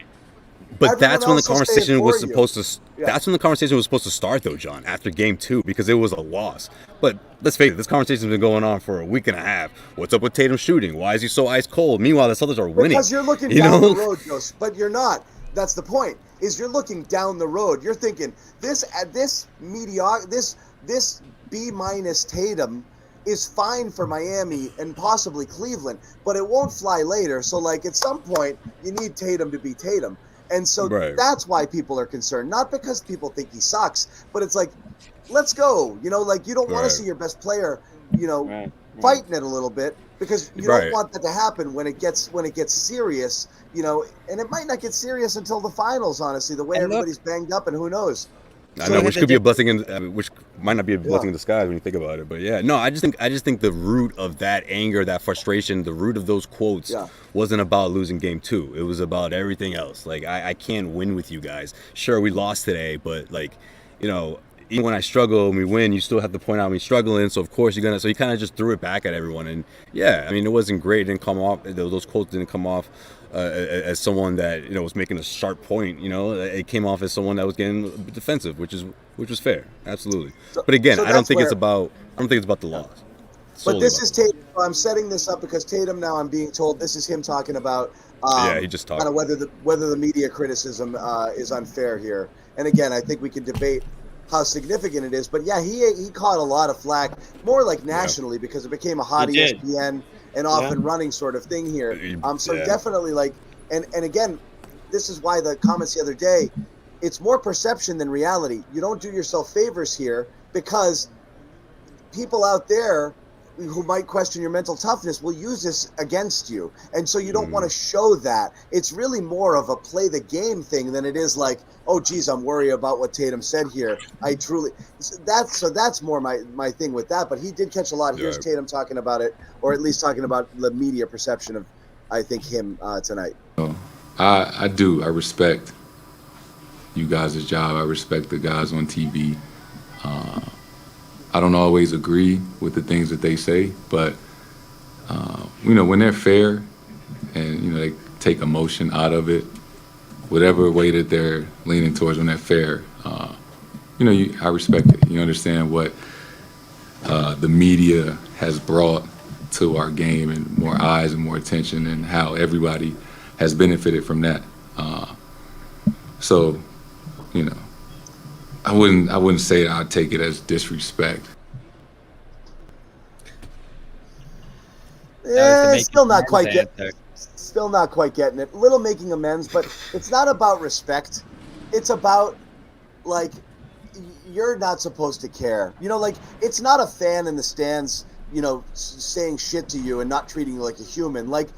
But that's when the conversation was supposed to. That's when the conversation was supposed to start, though, John. After Game 2, because it was a loss. But let's face it, this conversation's been going on for a week and a half. What's up with Tatum shooting? Why is he so ice cold? Meanwhile, the Celtics are winning. Because you're looking down the road, Jose, but you're not. That's the point. Is you're looking down the road. You're thinking this B- Tatum is fine for Miami and possibly Cleveland, but it won't fly later. So, like, at some point, you need Tatum to be Tatum. And so that's why people are concerned. Not because people think he sucks, but it's like, let's go. You know, like, you don't want to see your best player, you know, fighting it a little bit, because you don't want that to happen when it gets serious, you know, and it might not get serious until the finals, honestly, the way everybody's banged up, and who knows. I know, which could be a blessing which might not be a blessing in disguise when you think about it. But yeah, no, I just think the root of that anger, that frustration, the root of those quotes wasn't about losing Game 2. It was about everything else. Like, I can't win with you guys. Sure, we lost today, but, like, you know, even when I struggle and we win, you still have to point out me struggling. So of course so he kind of just threw it back at everyone. And yeah, I mean, it wasn't great. It didn't come off. Those quotes didn't come off as someone that, you know, was making a sharp point. You know, it came off as someone that was getting defensive, which was fair, absolutely. But again, I don't think it's about the loss. But this is Tatum. I'm setting this up because Tatum, now I'm being told this is him talking about he just talked kind of whether the media criticism is unfair here. And again, I think we can debate how significant it is, but yeah, he caught a lot of flack, more like nationally, because it became a hot ESPN and off and running sort of thing here. Definitely, like, and again, this is why the comments the other day, it's more perception than reality. You don't do yourself favors here, because people out there who might question your mental toughness will use this against you, and so you don't want to show that. It's really more of a play the game thing than it is like, oh geez, I'm worried about what Tatum said here. That's more my thing with that. But he did catch a lot. Here's Tatum talking about it, or at least talking about the media perception of, I think, him tonight. I do. I respect you guys' job. I respect the guys on TV. I don't always agree with the things that they say, but you know, when they're fair and, you know, they take emotion out of it, whatever way that they're leaning towards, when they're fair, you know, I respect it. You understand what the media has brought to our game, and more eyes and more attention, and how everybody has benefited from that. So, you know, I wouldn't say I'd take it as disrespect. Yeah, still not quite getting it. Little making amends, but it's not about respect. It's about, like, you're not supposed to care. You know, like, it's not a fan in the stands, you know, saying shit to you and not treating you like a human. Like,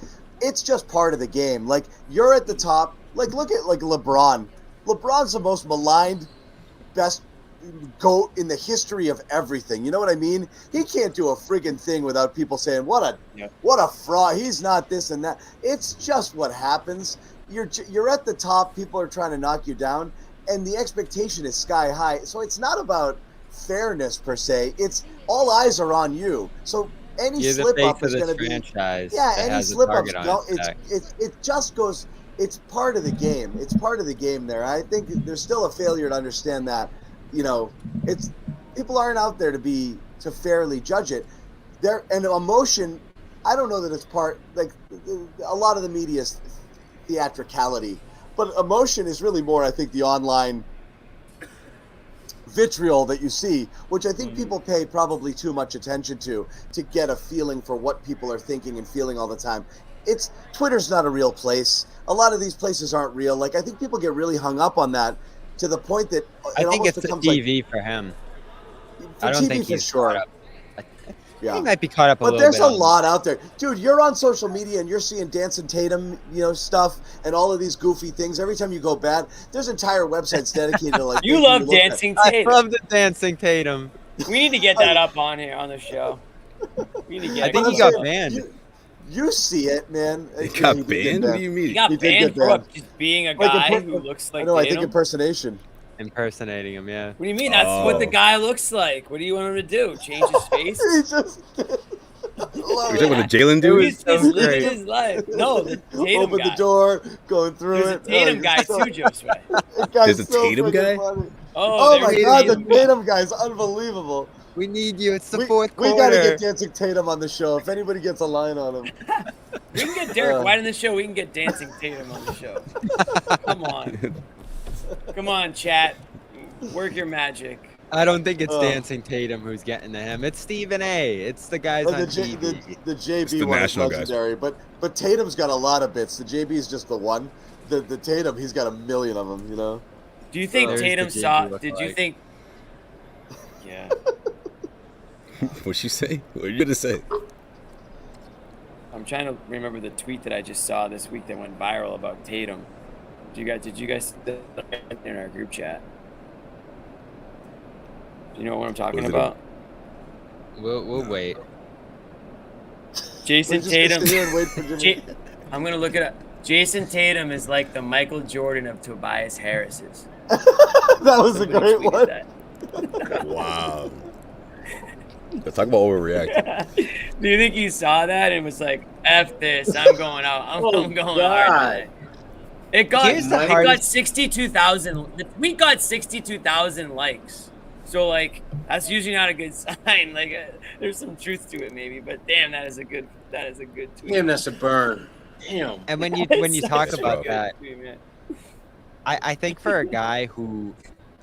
it's just part of the game. Like, you're at the top. Like, look at, like, LeBron. LeBron's the most maligned, best GOAT in the history of everything. You know what I mean? He can't do a friggin' thing without people saying, what a fraud. He's not this and that. It's just what happens. You're at the top. People are trying to knock you down, and the expectation is sky high. So it's not about fairness per se. It's all eyes are on you. So any slip up is going to be any slip up's it just goes. It's part of the game. It's part of the game there. I think there's still a failure to understand that. You know, it's people aren't out there to fairly judge it. There and emotion. I don't know that it's part like a lot of the media's theatricality, but emotion is really more. I think the online vitriol that you see, which I think people pay probably too much attention to get a feeling for what people are thinking and feeling all the time. Twitter's not a real place. A lot of these places aren't real. Like, I think people get really hung up on that to the point that I think it's the TV for him. I don't think he's caught up. Yeah. He might be caught up a little bit. But there's a lot out there. Dude, you're on social media and you're seeing Dancing Tatum, you know, stuff and all of these goofy things. Every time you go bad, there's entire websites dedicated to like You love Dancing Tatum. I love the Dancing Tatum. We need to get that up on here on the show. We need to get I think he got banned. You see it, man. He got banned? What do you mean? He got banned for just being a guy who looks like I know, I Tatum. think impersonation. Impersonating him, yeah. What do you mean? That's what the guy looks like. What do you want him to do? Change his face? He just You're talking about the Jaylen dude? He's living his life. No, the Tatum Open guy. the door, going through There's a Tatum guy too, Josue. There's a Tatum guy? Oh my God, the Tatum guy's unbelievable. We need you. It's the fourth quarter. We got to get Dancing Tatum on the show. If anybody gets a line on him. We can get Derek White on the show. We can get Dancing Tatum on the show. Come on. Come on, chat. Work your magic. I don't think it's Dancing Tatum who's getting to him. It's Stephen A. It's the guys on TV. The JB one is legendary, but Tatum's got a lot of bits. The JB is just the one. The Tatum, he's got a million of them. You know. Do you think Tatum saw? Did you think? Yeah. What'd you say? What are you gonna say? I'm trying to remember the tweet that I just saw this week that went viral about Tatum. Did you guys in our group chat? Do you know what I'm talking about? We'll wait. Jason Tatum. I'm gonna look it up. Jason Tatum is like the Michael Jordan of Tobias Harris's. That was a great one. Wow. Let's talk about overreacting. Do you think you saw that and was like, "F this, I'm going out. I'm going hard." It got 62,000. The tweet got 62,000 likes. So like that's usually not a good sign. Like there's some truth to it maybe, but damn, that is a good tweet. Damn, that's a burn. Damn. And when you talk about that, I think for a guy who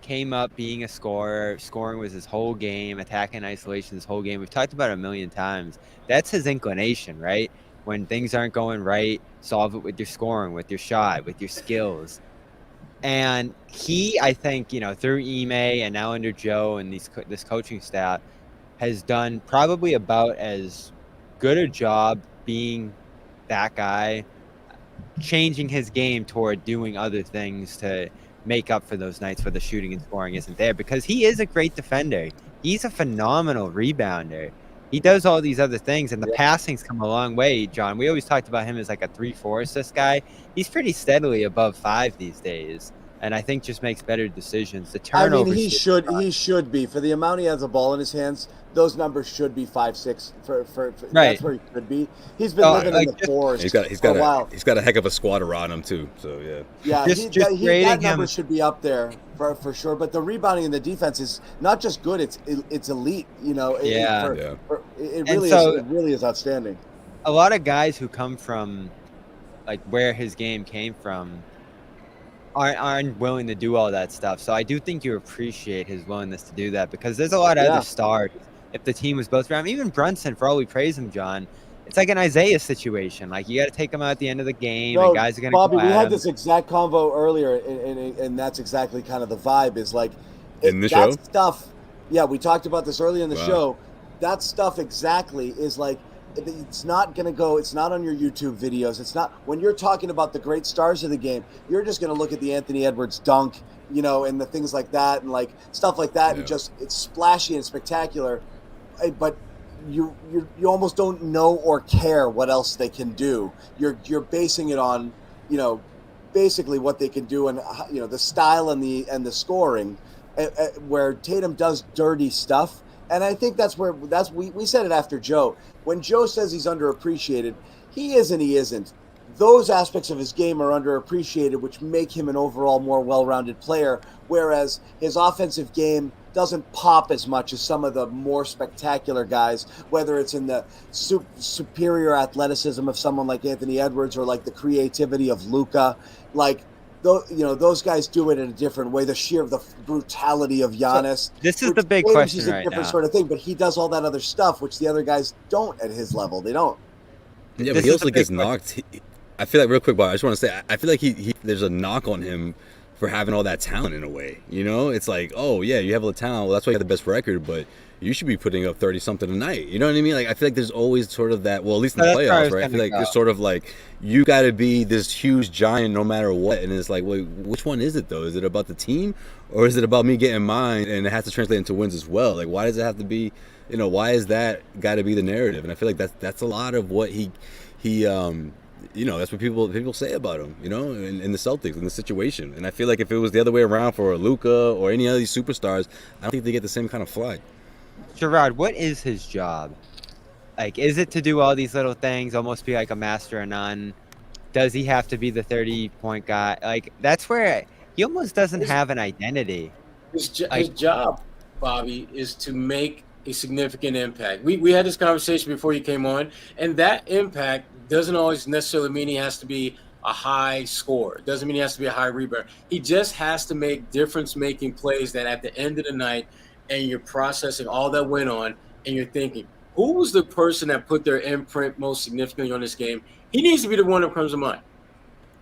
came up being a scorer, scoring was his whole game, attacking isolation his whole game. We've talked about it a million times. That's his inclination, right? When things aren't going right, solve it with your scoring, with your shot, with your skills. And he, I think, you know, through Ime and now under Joe and this coaching staff, has done probably about as good a job being that guy, changing his game toward doing other things to make up for those nights where the shooting and scoring isn't there, because he is a great defender. He's a phenomenal rebounder. He does all these other things, and the passing's come a long way, John. We always talked about him as like a 3-4 assist guy. He's pretty steadily above 5 these days, and I think just makes better decisions. The turnovers. I mean, he should be, for the amount he has a ball in his hands. Those numbers should be 5-6 for right. That's where he could be. He's been living in the fours he's got for a while. He's got a heck of a squad around him too. So yeah. Yeah, that number should be up there for sure. But the rebounding and the defense is not just good; it's elite. You know. It really is outstanding. A lot of guys who come from like where his game came from, aren't willing to do all that stuff. So I do think you appreciate his willingness to do that, because there's a lot of other stars. If the team was built around him, even Brunson, for all we praise him, John, it's like an Isaiah situation. Like, you got to take him out at the end of the game, and guys are going to Bobby, go we at had him. this exact convo earlier, and that's exactly kind of the vibe. Is like in the that show stuff. Yeah, we talked about this earlier in the Wow. show. That stuff exactly is like, it's not going to go. It's not on your YouTube videos. It's not when you're talking about the great stars of the game. You're just going to look at the Anthony Edwards dunk, you know, and the things like that, and like stuff like that, and just it's splashy and spectacular. But you almost don't know or care what else they can do. You're basing it on, you know, basically what they can do, and you know, the style and the scoring, where Tatum does dirty stuff. And I think we said it after Joe. When Joe says he's underappreciated, he isn't. Those aspects of his game are underappreciated, which make him an overall more well-rounded player, whereas his offensive game doesn't pop as much as some of the more spectacular guys, whether it's in the superior athleticism of someone like Anthony Edwards or like the creativity of Luka. Like, those guys do it in a different way. The brutality of Giannis. So this is the big question is a right different now. sort of thing, but he does all that other stuff, which the other guys don't at his level. They don't. Yeah, but he also gets knocked. I feel like, real quick, Bob, I just want to say, I feel like he there's a knock on him for having all that talent in a way. You know, it's like, oh yeah, you have all the talent. Well, that's why you have the best record, but you should be putting up 30-something a night. You know what I mean? Like, I feel like there's always sort of that. Well, at least in the playoffs, right? I feel like there's sort of like, you got to be this huge giant no matter what. And it's like, wait, which one is it though? Is it about the team, or is it about me getting mine? And it has to translate into wins as well. Like, why does it have to be? You know, why is that got to be the narrative? And I feel like that's a lot of what he you know, that's what people say about him, you know, in the Celtics, in the situation. And I feel like if it was the other way around for Luka or any of these superstars, I don't think they get the same kind of flag. Sherrod, what is his job? Like, is it to do all these little things, almost be like a master of none? Does he have to be the 30-point guy? Like, that's where he almost doesn't have an identity. His job, Bobby, is to make a significant impact. We had this conversation before you came on, and that impact doesn't always necessarily mean he has to be a high scorer. It doesn't mean he has to be a high rebounder. He just has to make difference-making plays that at the end of the night, and you're processing all that went on, and you're thinking, who was the person that put their imprint most significantly on this game? He needs to be the one that comes to mind.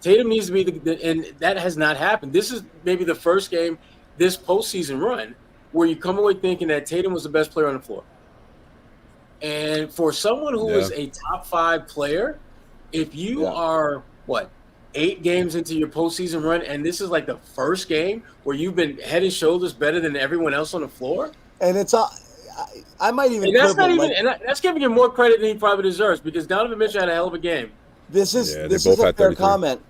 Tatum needs to be and that has not happened. This is maybe the first game this postseason run where you come away thinking that Tatum was the best player on the floor. And for someone who is a top 5 player, if you are, 8 games into your postseason run, and this is like the first game where you've been head and shoulders better than everyone else on the floor. And it's I might even. And that's not even, and that's giving him more credit than he probably deserves, because Donovan Mitchell had a hell of a game. This is a fair comment.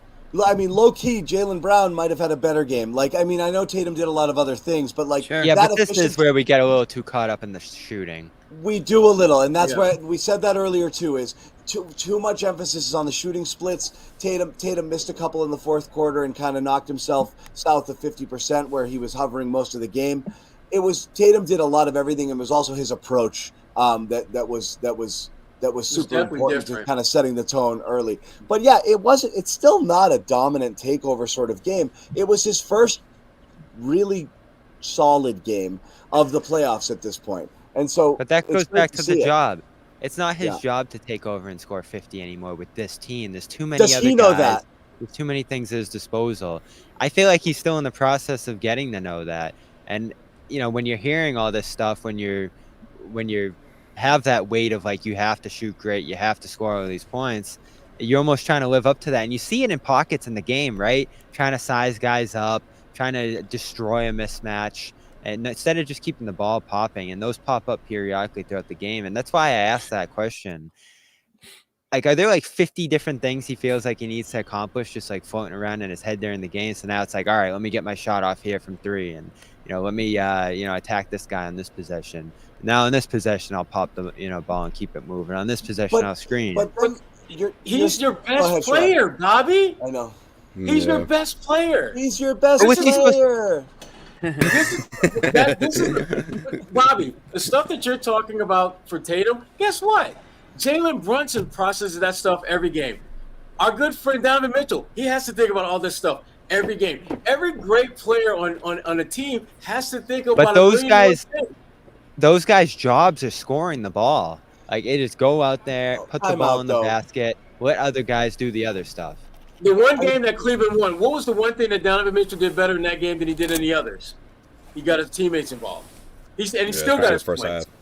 I mean, low key, Jaylen Brown might have had a better game. Like, I mean, I know Tatum did a lot of other things, but like, yeah, but this is where we get a little too caught up in the shooting. We do a little, and that's why we said that earlier too. Is too much emphasis is on the shooting splits. Tatum missed a couple in the fourth quarter and kind of knocked himself south of 50%, where he was hovering most of the game. Tatum did a lot of everything, and it was also his approach that was super important to kind of setting the tone early. But yeah, it's still not a dominant takeover sort of game. It was his first really solid game of the playoffs at this point. And so, but that goes back to the job. It's not his job to take over and score 50 anymore with this team. There's too many other guys. Does he know that? There's too many things at his disposal. I feel like he's still in the process of getting to know that. And you know, when you're hearing all this stuff, when you have that weight of like, you have to shoot great, you have to score all these points, you're almost trying to live up to that. And you see it in pockets in the game, right? Trying to size guys up, trying to destroy a mismatch, and instead of just keeping the ball popping. And those pop up periodically throughout the game. And that's why I asked that question. Like, are there like 50 different things he feels like he needs to accomplish, just like floating around in his head during the game? So now it's like, all right, let me get my shot off here from 3, and let me attack this guy on this possession. Now in this possession, I'll pop the ball and keep it moving. On this possession, I'll screen. But he's your best player, Bobby. I know. He's your best player. He's your best player. This is Bobby. The stuff that you're talking about for Tatum, guess what? Jalen Brunson processes that stuff every game. Our good friend Donovan Mitchell, he has to think about all this stuff every game. Every great player on a team has to think about But a million those guys' jobs are scoring the ball. Like, it is go out there, put the ball in the basket, let other guys do the other stuff. The one game that Cleveland won, what was the one thing that Donovan Mitchell did better in that game than he did in the others? He got his teammates involved. He still got his first points. half.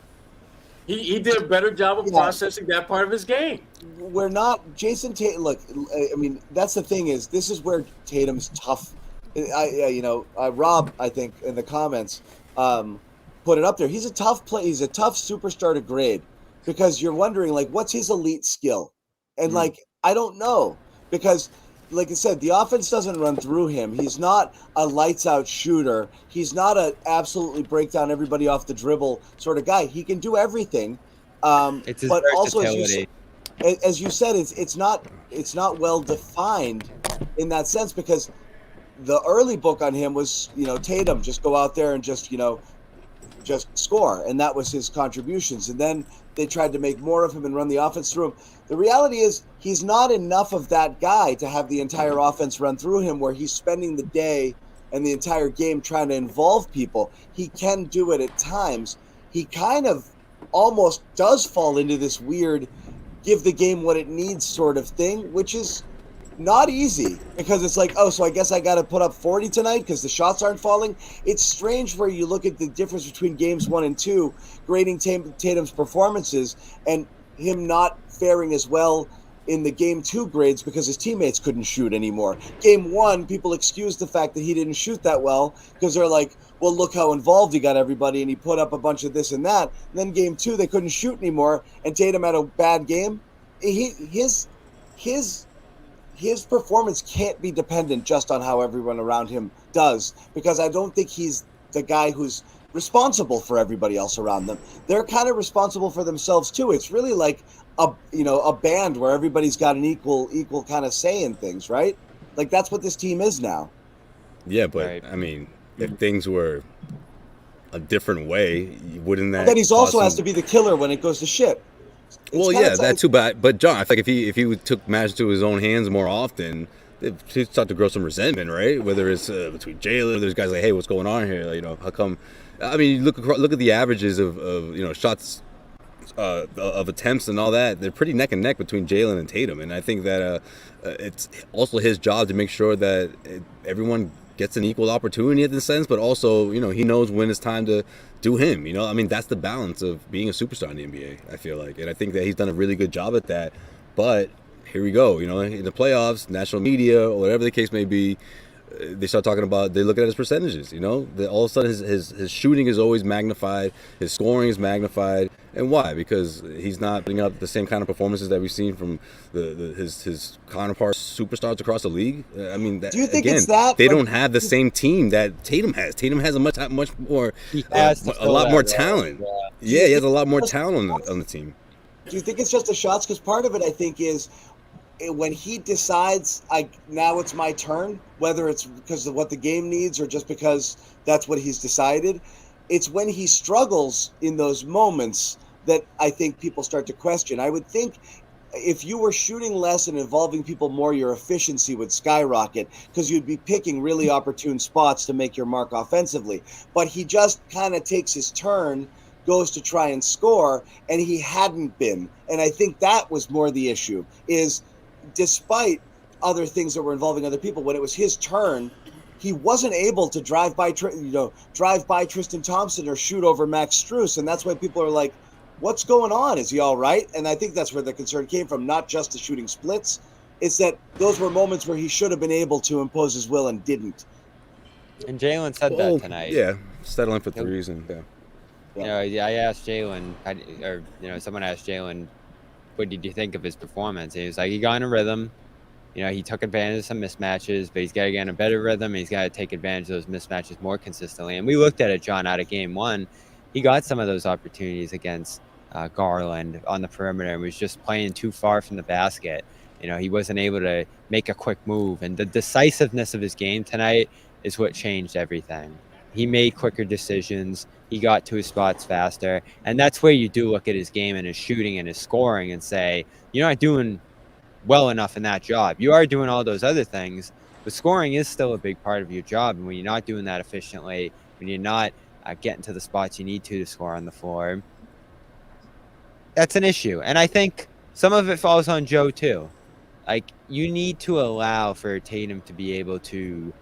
He did a better job of processing that part of his game. We're not Jason Tatum. Look, I mean, that's the thing is this is where Tatum's tough. Rob, I think in the comments, put it up there. He's a tough play. He's a tough superstar to grade because you're wondering like what's his elite skill, and like I don't know because. Like I said, the offense doesn't run through him. He's not a lights-out shooter. He's not a absolutely break down everybody off the dribble sort of guy. He can do everything. It's his but versatility. also, as you said, it's not well defined in that sense because the early book on him was Tatum just go out there and just score, and that was his contributions. And then they tried to make more of him and run the offense through him. The reality is he's not enough of that guy to have the entire offense run through him where he's spending the day and the entire game trying to involve people. He can do it at times. He kind of almost does fall into this weird give the game what it needs sort of thing, which is not easy because it's like, oh, so I guess I got to put up 40 tonight because the shots aren't falling. It's strange where you look at the difference between games 1 and 2, grading Tatum's performances and him not faring as well in the game 2 grades because his teammates couldn't shoot anymore. Game 1, people excused the fact that he didn't shoot that well because they're like, well, look how involved he got everybody and he put up a bunch of this and that. And then game 2, they couldn't shoot anymore and Tatum had a bad game. His performance can't be dependent just on how everyone around him does because I don't think he's the guy who's responsible for everybody else around them. They're kind of responsible for themselves too. It's really like a band where everybody's got an equal kind of say in things, right? Like that's what this team is now. Yeah, but I mean, if things were a different way, wouldn't that? But then he's also has to be the killer when it goes to shit. Well, yeah, that too. But John, I think if he took matters to his own hands more often, he'd start to grow some resentment, right? Whether it's between Jaylen, there's guys like, hey, what's going on here? How come? I mean, look at the averages of shots, of attempts and all that. They're pretty neck and neck between Jaylen and Tatum, and I think that it's also his job to make sure that everyone gets an equal opportunity in the sense, but also he knows when it's time to do him. I mean, that's the balance of being a superstar in the NBA. I feel like, and I think that he's done a really good job at that. But here we go. In the playoffs, national media, or whatever the case may be, they start talking about, they look at his percentages, all of a sudden his shooting is always magnified, his scoring is magnified. And why? Because he's not putting up the same kind of performances that we've seen from his counterparts, superstars across the league. I mean, do you think again, it's that they don't have the same team that Tatum has. Tatum has a much more, a lot more talent. Yeah, he has a lot more talent on the team. Do you think it's just the shots? Because part of it, I think, is when he decides, now it's my turn, whether it's because of what the game needs or just because that's what he's decided, it's when he struggles in those moments that I think people start to question. I would think if you were shooting less and involving people more, your efficiency would skyrocket because you'd be picking really opportune spots to make your mark offensively. But he just kind of takes his turn, goes to try and score, and he hadn't been. And I think that was more the issue, is despite other things that were involving other people, when it was his turn, he wasn't able to drive by Tristan Thompson or shoot over Max Strus. And that's why people are like, what's going on? Is he all right? And I think that's where the concern came from, not just the shooting splits. It's that those were moments where he should have been able to impose his will and didn't. And Jaylen said that tonight. Yeah, settling for threes and I asked Jaylen, someone asked Jaylen, what did you think of his performance? And he was like, he got in a rhythm. He took advantage of some mismatches, but he's got to get in a better rhythm. And he's got to take advantage of those mismatches more consistently. And we looked at it, John, out of game 1. He got some of those opportunities against Garland on the perimeter and was just playing too far from the basket. He wasn't able to make a quick move. And the decisiveness of his game tonight is what changed everything. He made quicker decisions. He got to his spots faster. And that's where you do look at his game and his shooting and his scoring and say, you're not doing well enough in that job. You are doing all those other things, but scoring is still a big part of your job. And when you're not doing that efficiently, when you're not getting to the spots you need to score on the floor, that's an issue. And I think some of it falls on Joe too. Like, you need to allow for Tatum to be able to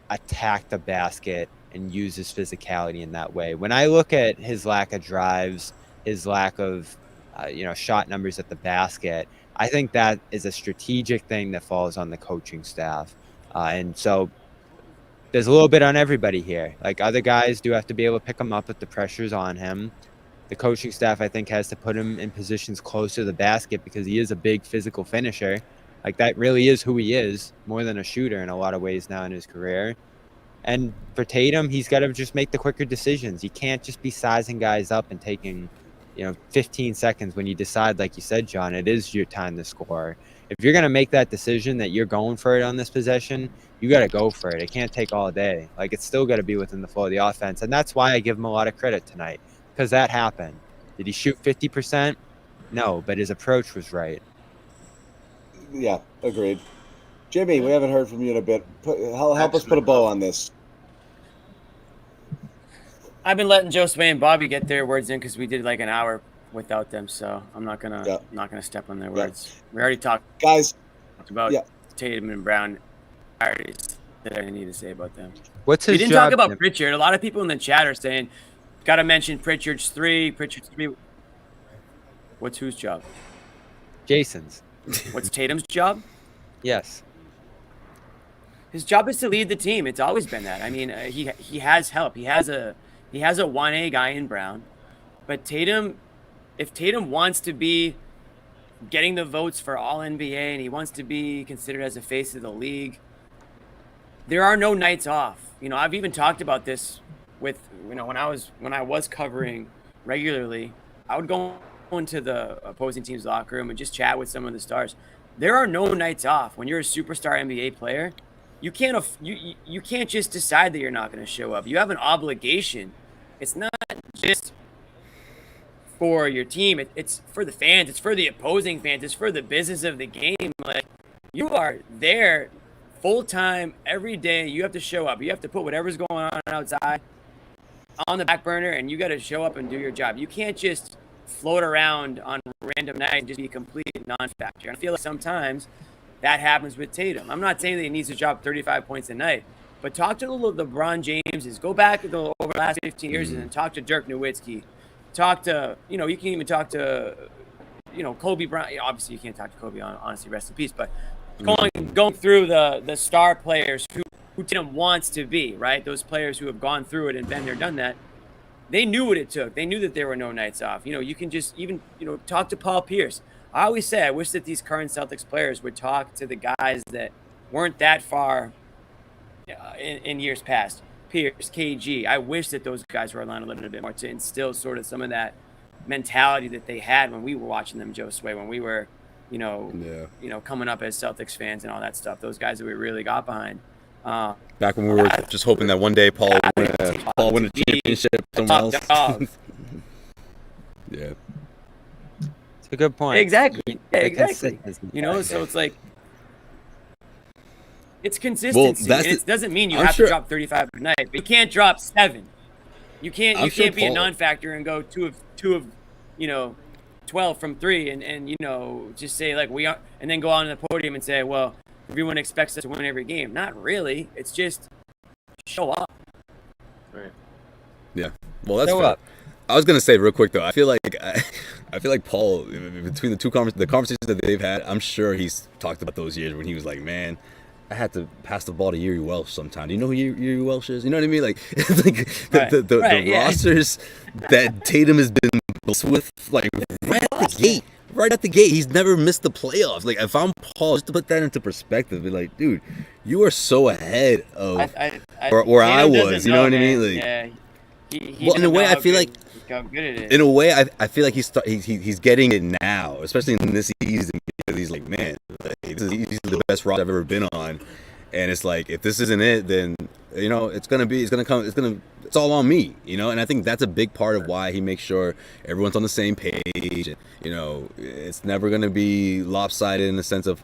attack the basket and use his physicality in that way. When I look at his lack of drives, his lack of shot numbers at the basket, I think that is a strategic thing that falls on the coaching staff. And so there's a little bit on everybody here. Like, other guys do have to be able to pick him up if the pressure's on him. The coaching staff, I think, has to put him in positions close to the basket because he is a big physical finisher. Like, that really is who he is, more than a shooter in a lot of ways now in his career. And for Tatum, he's got to just make the quicker decisions. You can't just be sizing guys up and taking, 15 seconds when you decide, like you said, John, it is your time to score. If you're going to make that decision that you're going for it on this possession, you got to go for it. It can't take all day. Like, it's still got to be within the flow of the offense. And that's why I give him a lot of credit tonight. Because that happened. Did he shoot 50%? No, but his approach was right. Yeah, agreed. Jimmy, we haven't heard from you in a bit. Help us put a bow on this. I've been letting Josue and Bobby get their words in because we did like an hour without them, so I'm not gonna step on their words. We already talked about Tatum and Brown. I already said I need to say about them. What's his We didn't job? talk about Pritchard. A lot of people in the chat are saying, got to mention Pritchard's three. What's whose job? Jason's. What's Tatum's job? Yes. His job is to lead the team. It's always been that. I mean, he has help. He has a 1A guy in Brown. But Tatum, if Tatum wants to be getting the votes for All NBA and he wants to be considered as a face of the league, there are no nights off. I've even talked about this with, when I was covering regularly, I would go into the opposing team's locker room and just chat with some of the stars. There are no nights off. When you're a superstar NBA player, you can't just decide that you're not going to show up. You have an obligation. It's not just for your team. It's for the fans. It's for the opposing fans. It's for the business of the game. Like, you are there full time every day. You have to show up. You have to put whatever's going on outside on the back burner, and you got to show up and do your job. You can't just float around on random nights and just be a complete non-factor. I feel like sometimes that happens with Tatum. I'm not saying that he needs to drop 35 points a night, but talk to the LeBron Jameses. Go back over the last 15 years and talk to Dirk Nowitzki. Talk to, you can even talk to, Kobe Bryant. Obviously, you can't talk to Kobe, honestly, rest in peace. But going through the star players who Tatum wants to be, right? Those players who have gone through it and been there, done that. They knew what it took. They knew that there were no nights off. You can just even, talk to Paul Pierce. I always say I wish that these current Celtics players would talk to the guys that weren't that far in years past. Pierce, KG. I wish that those guys were aligned a little bit more to instill sort of some of that mentality that they had when we were watching them, Josue, when we were, coming up as Celtics fans and all that stuff. Those guys that we really got behind. Back when we were just hoping that one day Paul win a championship somewhere else. Yeah. It's a good point. Exactly. Yeah, exactly. So it's like, it's consistency. It doesn't mean you have to drop 35 a night, but you can't drop 7. You can't be a non-factor and go two of 12 from 3 and just say like we are, and then go on the podium and say, well, everyone expects us to win every game. Not really. It's just show up. Right. Yeah. Well, that's show fair. up. I was gonna say real quick though. I feel like Paul, between the conversations that they've had, I'm sure he's talked about those years when he was like, man, I had to pass the ball to Yuri Welsh sometime. Do you know who Yuri Welsh is? You know what I mean? Like, the rosters that Tatum has been blessed with, like right at the gate, he's never missed the playoffs. Like, if I'm Paul, just to put that into perspective, be like, dude, you are so ahead of where I was. You know what I mean? Like, yeah. Well, in a way, I feel like how good it is. In a way, I feel like he's getting it now, especially in this season, because he's like, man, like, this is easily the best roster I've ever been on, and it's like, if this isn't it, then It's all on me, and I think that's a big part of why he makes sure everyone's on the same page. And, it's never gonna be lopsided in the sense of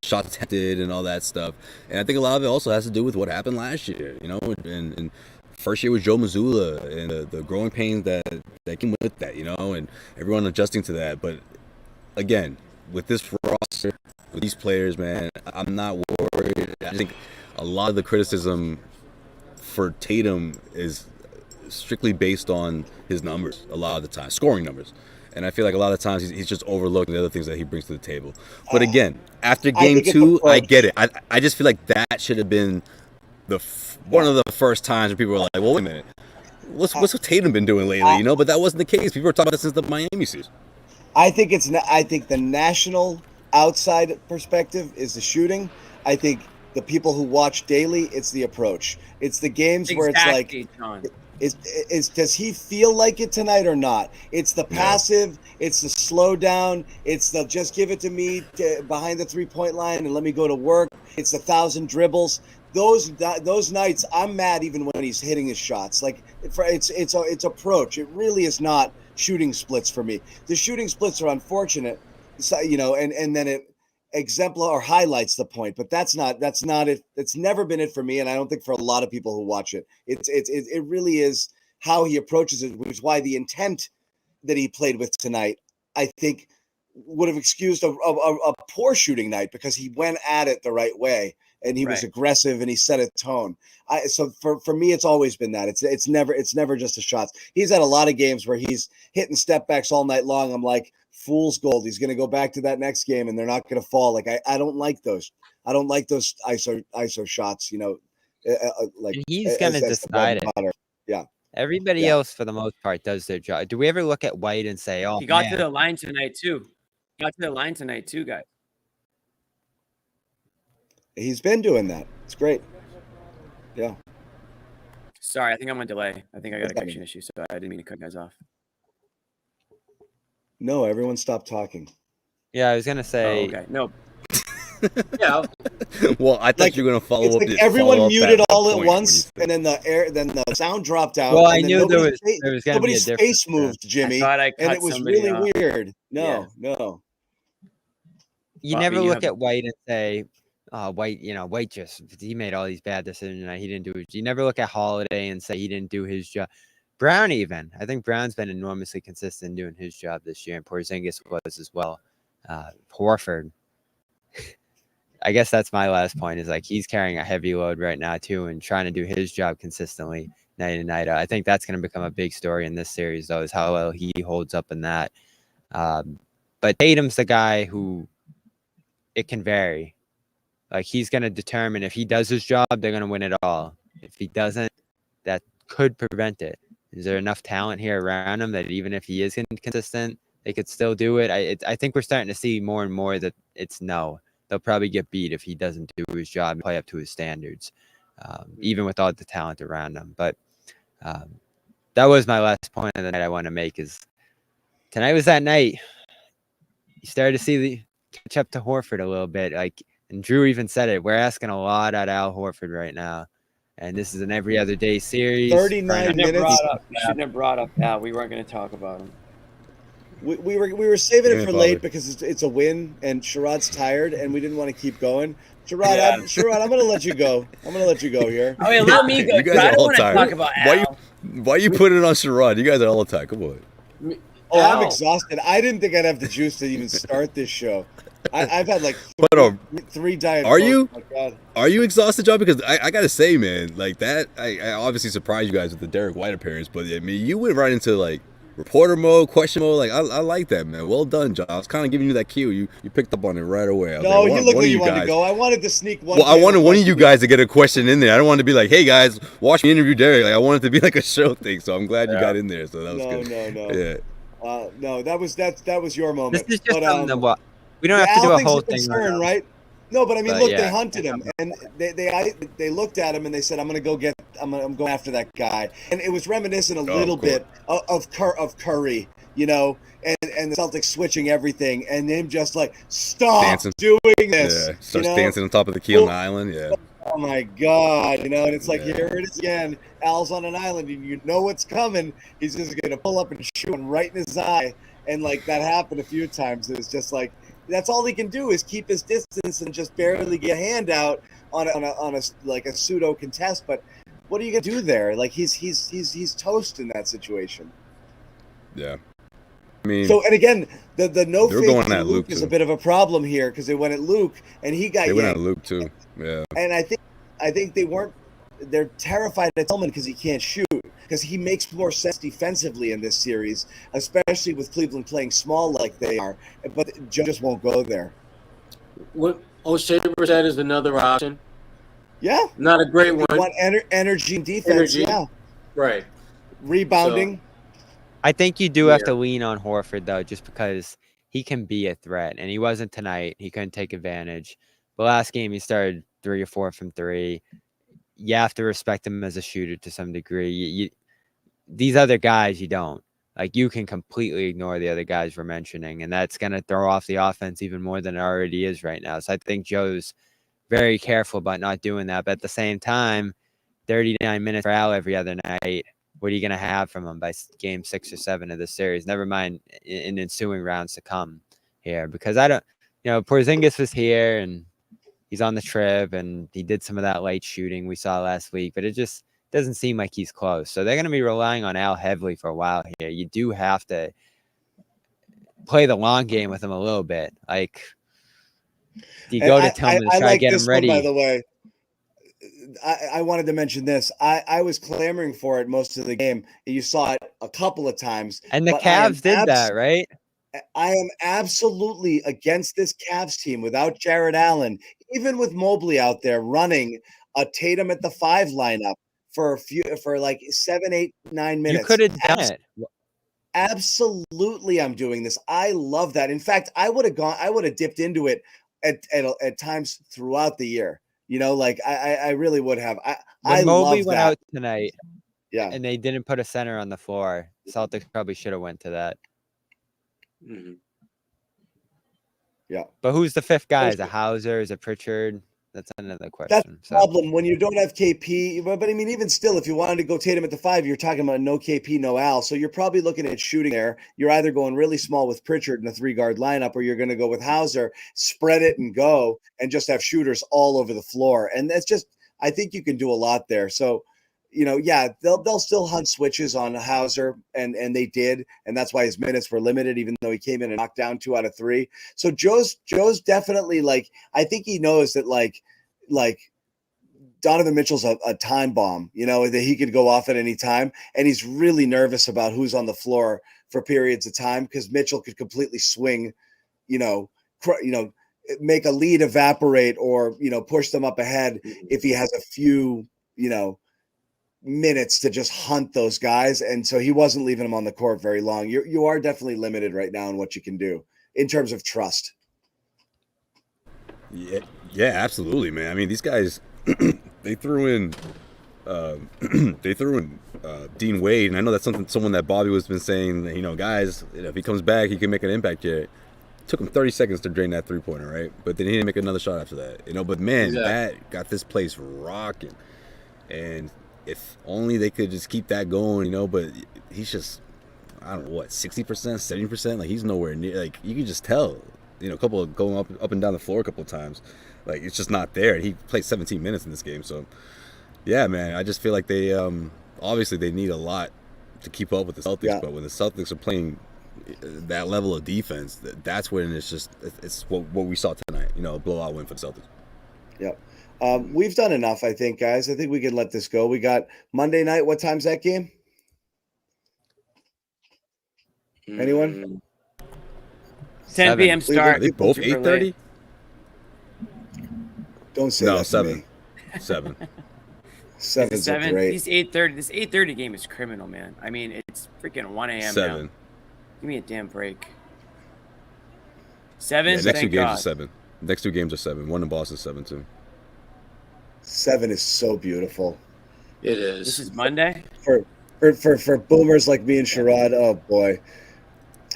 shots attempted and all that stuff. And I think a lot of it also has to do with what happened last year, and first year with Joe Mazzulla and the growing pains that came with that, and everyone adjusting to that. But again, with this roster, with these players, man, I'm not worried. I think a lot of the criticism for Tatum is strictly based on his numbers a lot of the time, scoring numbers. And I feel like a lot of times he's just overlooking the other things that he brings to the table. But again, after game 2, I get it. I just feel like that should have been one of the first times where people were like, well, wait a minute. What's Tatum been doing lately? But that wasn't the case. People were talking about this since the Miami series. I think the national outside perspective is the shooting. I think the people who watch daily, it's the approach. It's the games where it's like, does he feel like it tonight or not? It's the passive, it's the slow down, it's the just give it to me behind the 3-point line and let me go to work. It's 1,000 dribbles. Those nights, I'm mad even when he's hitting his shots. Like it's approach. It really is not shooting splits for me. The shooting splits are unfortunate, and then it highlights the point. But that's not it. It's never been it for me, and I don't think for a lot of people who watch it. It really is how he approaches it, which is why the intent that he played with tonight, I think, would have excused a poor shooting night because he went at it the right way. And he was aggressive and he set a tone. So for me, it's always been that. It's never just the shots. He's had a lot of games where he's hitting step backs all night long. I'm like, fool's gold. He's going to go back to that next game and they're not going to fall. Like I don't like those. I don't like those ISO shots. Like and he's going to decide it. Yeah. Everybody else, for the most part, does their job. Do we ever look at White and say, "Oh, he got to the line tonight too"? Guys. He's been doing that. It's great. Yeah. Sorry, I think I'm on delay. I think I got a connection issue, so I didn't mean to cut guys off. No, everyone stopped talking. Yeah, I was gonna say. Oh, okay. No. Yeah. Well, I thought you were gonna follow up. Like everyone muted all at once, and then the sound dropped out. Well, I knew there was gonna be a nobody's face moved, Jimmy, and it was really weird. No. You never look at White and say, White, White he made all these bad decisions tonight. He didn't do it. You never look at Holiday and say he didn't do his job. Brown even. I think Brown's been enormously consistent doing his job this year, and Porzingis was as well. Horford. I guess that's my last point is like he's carrying a heavy load right now too and trying to do his job consistently night in night out. I think that's going to become a big story in this series though, is how well he holds up in that. But Tatum's the guy who it can vary. Like he's going to determine if he does his job, they're going to win it all. If he doesn't, that could prevent it. Is there enough talent here around him that even if he is inconsistent, they could still do it? I think we're starting to see more and more that it's no. They'll probably get beat if he doesn't do his job and play up to his standards, even with all the talent around him. But that was my last point of the night I want to make is tonight was that night. You started to see the catch up to Horford a little bit. And Drew even said it. We're asking a lot out of Al Horford right now. And this is an every other day series. 39 minutes. Shouldn't have brought up that. We weren't going to talk about him. We were saving it for late because it's a win and Sherrod's tired and we didn't want to keep going. Sherrod, I'm going to let you go. I'm going to let you go here. I mean, let me go. You guys I are don't all want to tired. talk about Al. Why are you putting it on Sherrod? You guys are all tired. Come on. Oh, I'm exhausted. I didn't think I'd have the juice to even start this show. I've had like three diet. Are you? Oh my God. Are you exhausted, John? Because I gotta say, man, like that. I obviously surprised you guys with the Derek White appearance, but I mean, you went right into like reporter mode, question mode. Like I like that, man. Well done, John. I was kind of giving you that cue. You picked up on it right away. No, you look like you wanted to go. I wanted to sneak one. Well, I wanted one of you guys to get a question in there. I don't want to be like, hey guys, watch me interview Derek. Like I wanted to be like a show thing. So I'm glad you got in there. So that was good. No. Yeah. No, that was your moment. This is just something that what we don't have to do a whole thing. Concern, right? No, but I mean, look, they hunted him, and they looked at him, and they said, "I'm going after that guy." And it was reminiscent a little bit of Curry, and the Celtics switching everything, and him just like stop doing this. Yeah, starts dancing on top of the key on the island. Yeah. Oh my God, and it's like, here it is again. Al's on an island, and you know what's coming. He's just gonna pull up and shoot him right in his eye, and like that happened a few times. It's just like that's all he can do is keep his distance and just barely get a hand out on a like a pseudo contest. But what are you gonna do there? Like he's toast in that situation. Yeah. I mean, so, and again, the no they were fake going to at Luke Luke, is too. a bit of a problem here because they went at Luke and he got They went yanked. at Luke too. Yeah. And I think they're terrified of Tillman because he can't shoot, because he makes more sense defensively in this series, especially with Cleveland playing small like they are. But Joe just won't go there. What O'Shea said is another option. Yeah, not a great one. You want energy and defense. Energy. Yeah, right. Rebounding. I think you do have to lean on Horford, though, just because he can be a threat. And he wasn't tonight. He couldn't take advantage. The last game, he started 3 or 4 from 3. You have to respect him as a shooter to some degree. These other guys, you don't. Like, you can completely ignore the other guys we're mentioning, and that's going to throw off the offense even more than it already is right now. So I think Joe's very careful about not doing that. But at the same time, 39 minutes for Al every other night. What are you going to have from him by game 6 or 7 of this series? Never mind in ensuing rounds to come here, because I don't, Porzingis was here and he's on the trip and he did some of that late shooting we saw last week, but it just doesn't seem like he's close. So they're going to be relying on Al heavily for a while here. You do have to play the long game with him a little bit. Like, do you go to Tillman to try to get him ready? By the way, I wanted to mention this. I was clamoring for it most of the game. You saw it a couple of times. And the Cavs did that, right? I am absolutely against this Cavs team without Jared Allen, even with Mobley out there running a Tatum at the 5 lineup for like 7, 8, 9 minutes. You could have done it. Absolutely, I'm doing this. I love that. In fact, I would have dipped into it at times throughout the year. Like I really would have. I Mobley love went that. out tonight. Yeah. And they didn't put a center on the floor. Celtics probably should have went to that. Mm-hmm. Yeah. But who's the 5th guy? Is it Hauser? Is it Pritchard? That's another question. That's the problem when you don't have KP. But I mean, even still, if you wanted to go Tatum at the 5, you're talking about no KP, no Al. So you're probably looking at shooting there. You're either going really small with Pritchard in a 3-guard lineup, or you're going to go with Hauser, spread it and go, and just have shooters all over the floor. And that's just, I think you can do a lot there. So, they'll still hunt switches on Hauser, and they did, and that's why his minutes were limited, even though he came in and knocked down 2 out of 3. So Joe's definitely, like, I think he knows that like Donovan Mitchell's a time bomb, that he could go off at any time, and he's really nervous about who's on the floor for periods of time, because Mitchell could completely swing, make a lead evaporate, or push them up ahead if he has a few minutes to just hunt those guys. And so he wasn't leaving them on the court very long. You are definitely limited right now in what you can do in terms of trust. Yeah, absolutely, man. I mean, these guys, they threw in Dean Wade, and I know that's someone that Bobby was been saying, guys, if he comes back, he can make an impact here. It took him 30 seconds to drain that 3-pointer, right? But then he didn't make another shot after that, but man, that got this place rocking. And if only they could just keep that going, but he's just, I don't know, what, 60%, 70%? Like, he's nowhere near, like, you can just tell, a couple of going up and down the floor a couple of times. Like, it's just not there. And he played 17 minutes in this game. So, yeah, man, I just feel like they, obviously they need a lot to keep up with the Celtics. But when the Celtics are playing that level of defense, that's when it's what we saw tonight, a blowout win for the Celtics. Yep. We've done enough, I think, guys. I think we can let this go. We got Monday night. What time's that game? Anyone? 10 p.m. start. Are they both 8:30? Don't say no, that 7. To me. 7. 7's great. These 8:30. This 8:30 game is criminal, man. I mean, it's freaking 1 a.m. 7. now. Give me a damn break. 7. Yeah, next 2 games God. are 7. Next 2 games are 7. One in Boston, 7 too. 7 is so beautiful. It is. This is Monday. For boomers like me and Sherrod, oh boy.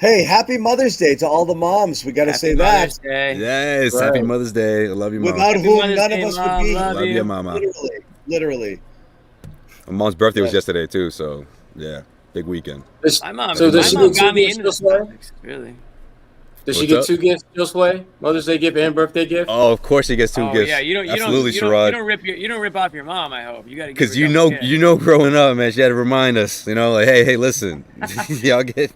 Hey, happy Mother's Day to all the moms. We got to say Mother's that. Day. Yes, Right. happy Mother's Day. I love you, Mom. Without Happy whom Mother's none Day, of us Mom. would be. Love Love you. you, Mama. Literally. My mom's birthday was Yeah. yesterday too, so yeah, big weekend. My mom, So does my she mom get got two me gifts, into the Josue? Celtics, really. Does she What's get up? 2 gifts, Josue? Mother's Day gift and birthday gift? Oh, of course she gets 2 Oh gifts. yeah, you don't Absolutely, you Sherrod. don't rip off your mom. I hope you got to Because you know, growing up, man, she had to remind us, like, hey, listen, y'all get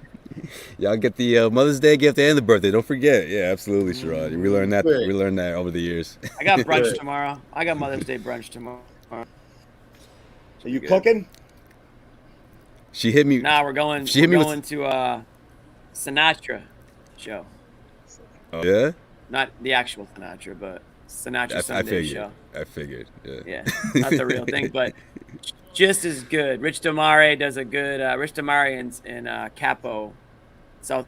the Mother's Day gift and the birthday. Don't forget. Yeah, absolutely, Sherrod. We learned that. Good. We learned that over the years. I got brunch Good. tomorrow. I got Mother's Day brunch tomorrow. Are you cooking? She hit me. Nah, we're going. She We're hit me going with. to Sinatra show. Oh, yeah. Not the actual Sinatra, but Sinatra I Sunday figured. show. I figured. Yeah. Yeah, not the real thing, but just as good. Rich Damare does a good. Rich Damare in Capo, South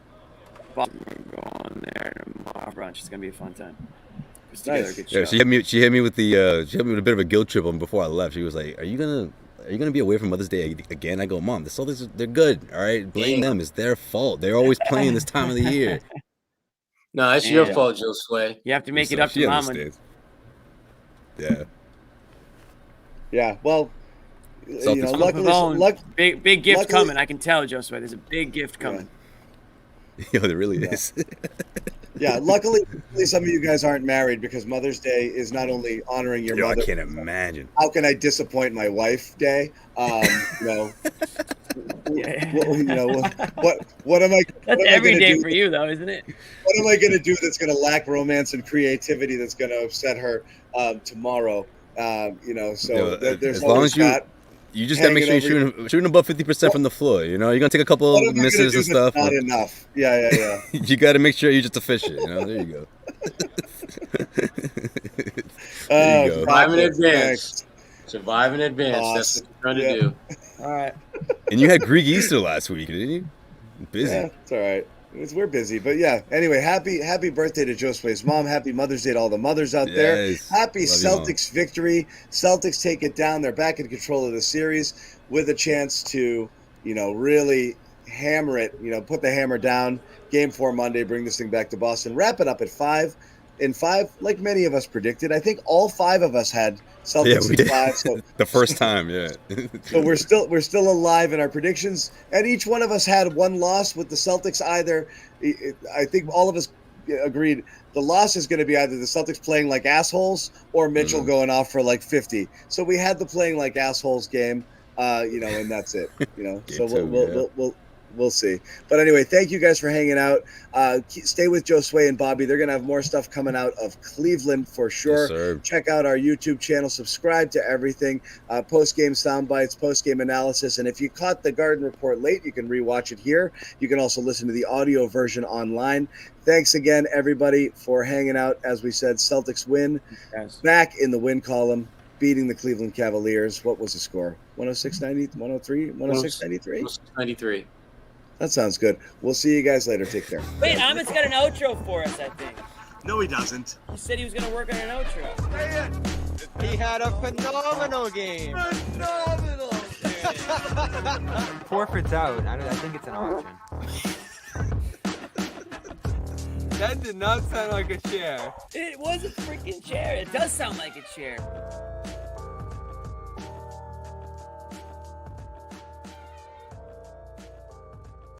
Boston. We're going there tomorrow for brunch. It's gonna be a fun time. Put together a good show. Yeah, she hit me. She hit me with a bit of a guilt trip on before I left. She was like, "Are you gonna be away from Mother's Day again?" I go, "Mom, the Celtics, they're good. All right, blame them. It's their fault. They're always playing this time of the year." No, it's your fault, Josue. You have to make it So up she to Mama. understands. Yeah. Yeah. Well, Celtics. luckily, big gift luckily- coming. I can tell, Josue. There's a big gift coming. Yo, there really is. Yeah, luckily some of you guys aren't married because Mother's Day is not only honoring your Yo, mother. I can't imagine. How can I disappoint my wife day? What am I? That's what am I every gonna day do? for you, though, isn't it? What am I going to do that's going to lack romance and creativity that's going to upset her tomorrow? So Yo, there's as long always as you that. just gotta make sure you're shooting above 50% from the floor. You're gonna take a couple What am I gonna misses do and that's stuff. Not but enough. Yeah. you gotta make sure you're just efficient. There you go. There you go. Survive in advance. Survive in advance. Awesome. That's what you're trying to do. All right. And you had Greek Easter last week, didn't you? Busy. Yeah, it's all right. We're busy, but yeah. Anyway, happy birthday to Josue's mom. Happy Mother's Day to all the mothers out there. Yes. Happy Love you, Mom. Celtics victory. Celtics take it down. They're back in control of the series with a chance to, really hammer it. Put the hammer down. Game 4 Monday. Bring this thing back to Boston. Wrap it up at 5. In 5, like many of us predicted, I think all 5 of us had Celtics we in did. 5. So The first time, yeah. so we're still alive in our predictions, and each one of us had one loss with the Celtics. Either, I think all of us agreed the loss is going to be either the Celtics playing like assholes or Mitchell going off for like 50. So we had the playing like assholes game, and that's it. So we'll see. But anyway, thank you guys for hanging out. Stay with Josue and Bobby. They're going to have more stuff coming out of Cleveland for sure. Yes, sir. Check out our YouTube channel. Subscribe to everything. Post-game sound bites, post-game analysis. And if you caught the Garden Report late, you can rewatch it here. You can also listen to the audio version online. Thanks again, everybody, for hanging out. As we said, Celtics win. Yes. Back in the win column, beating the Cleveland Cavaliers. What was the score? 106-90, 103, 106-93? 93. That sounds good. We'll see you guys later. Take care. Wait, Amit's got an outro for us, I think. No, he doesn't. He said he was going to work on an outro. He had a phenomenal game. Phenomenal. Horford's out. I think it's an option. That did not sound like a chair. It was a freaking chair. It does sound like a chair.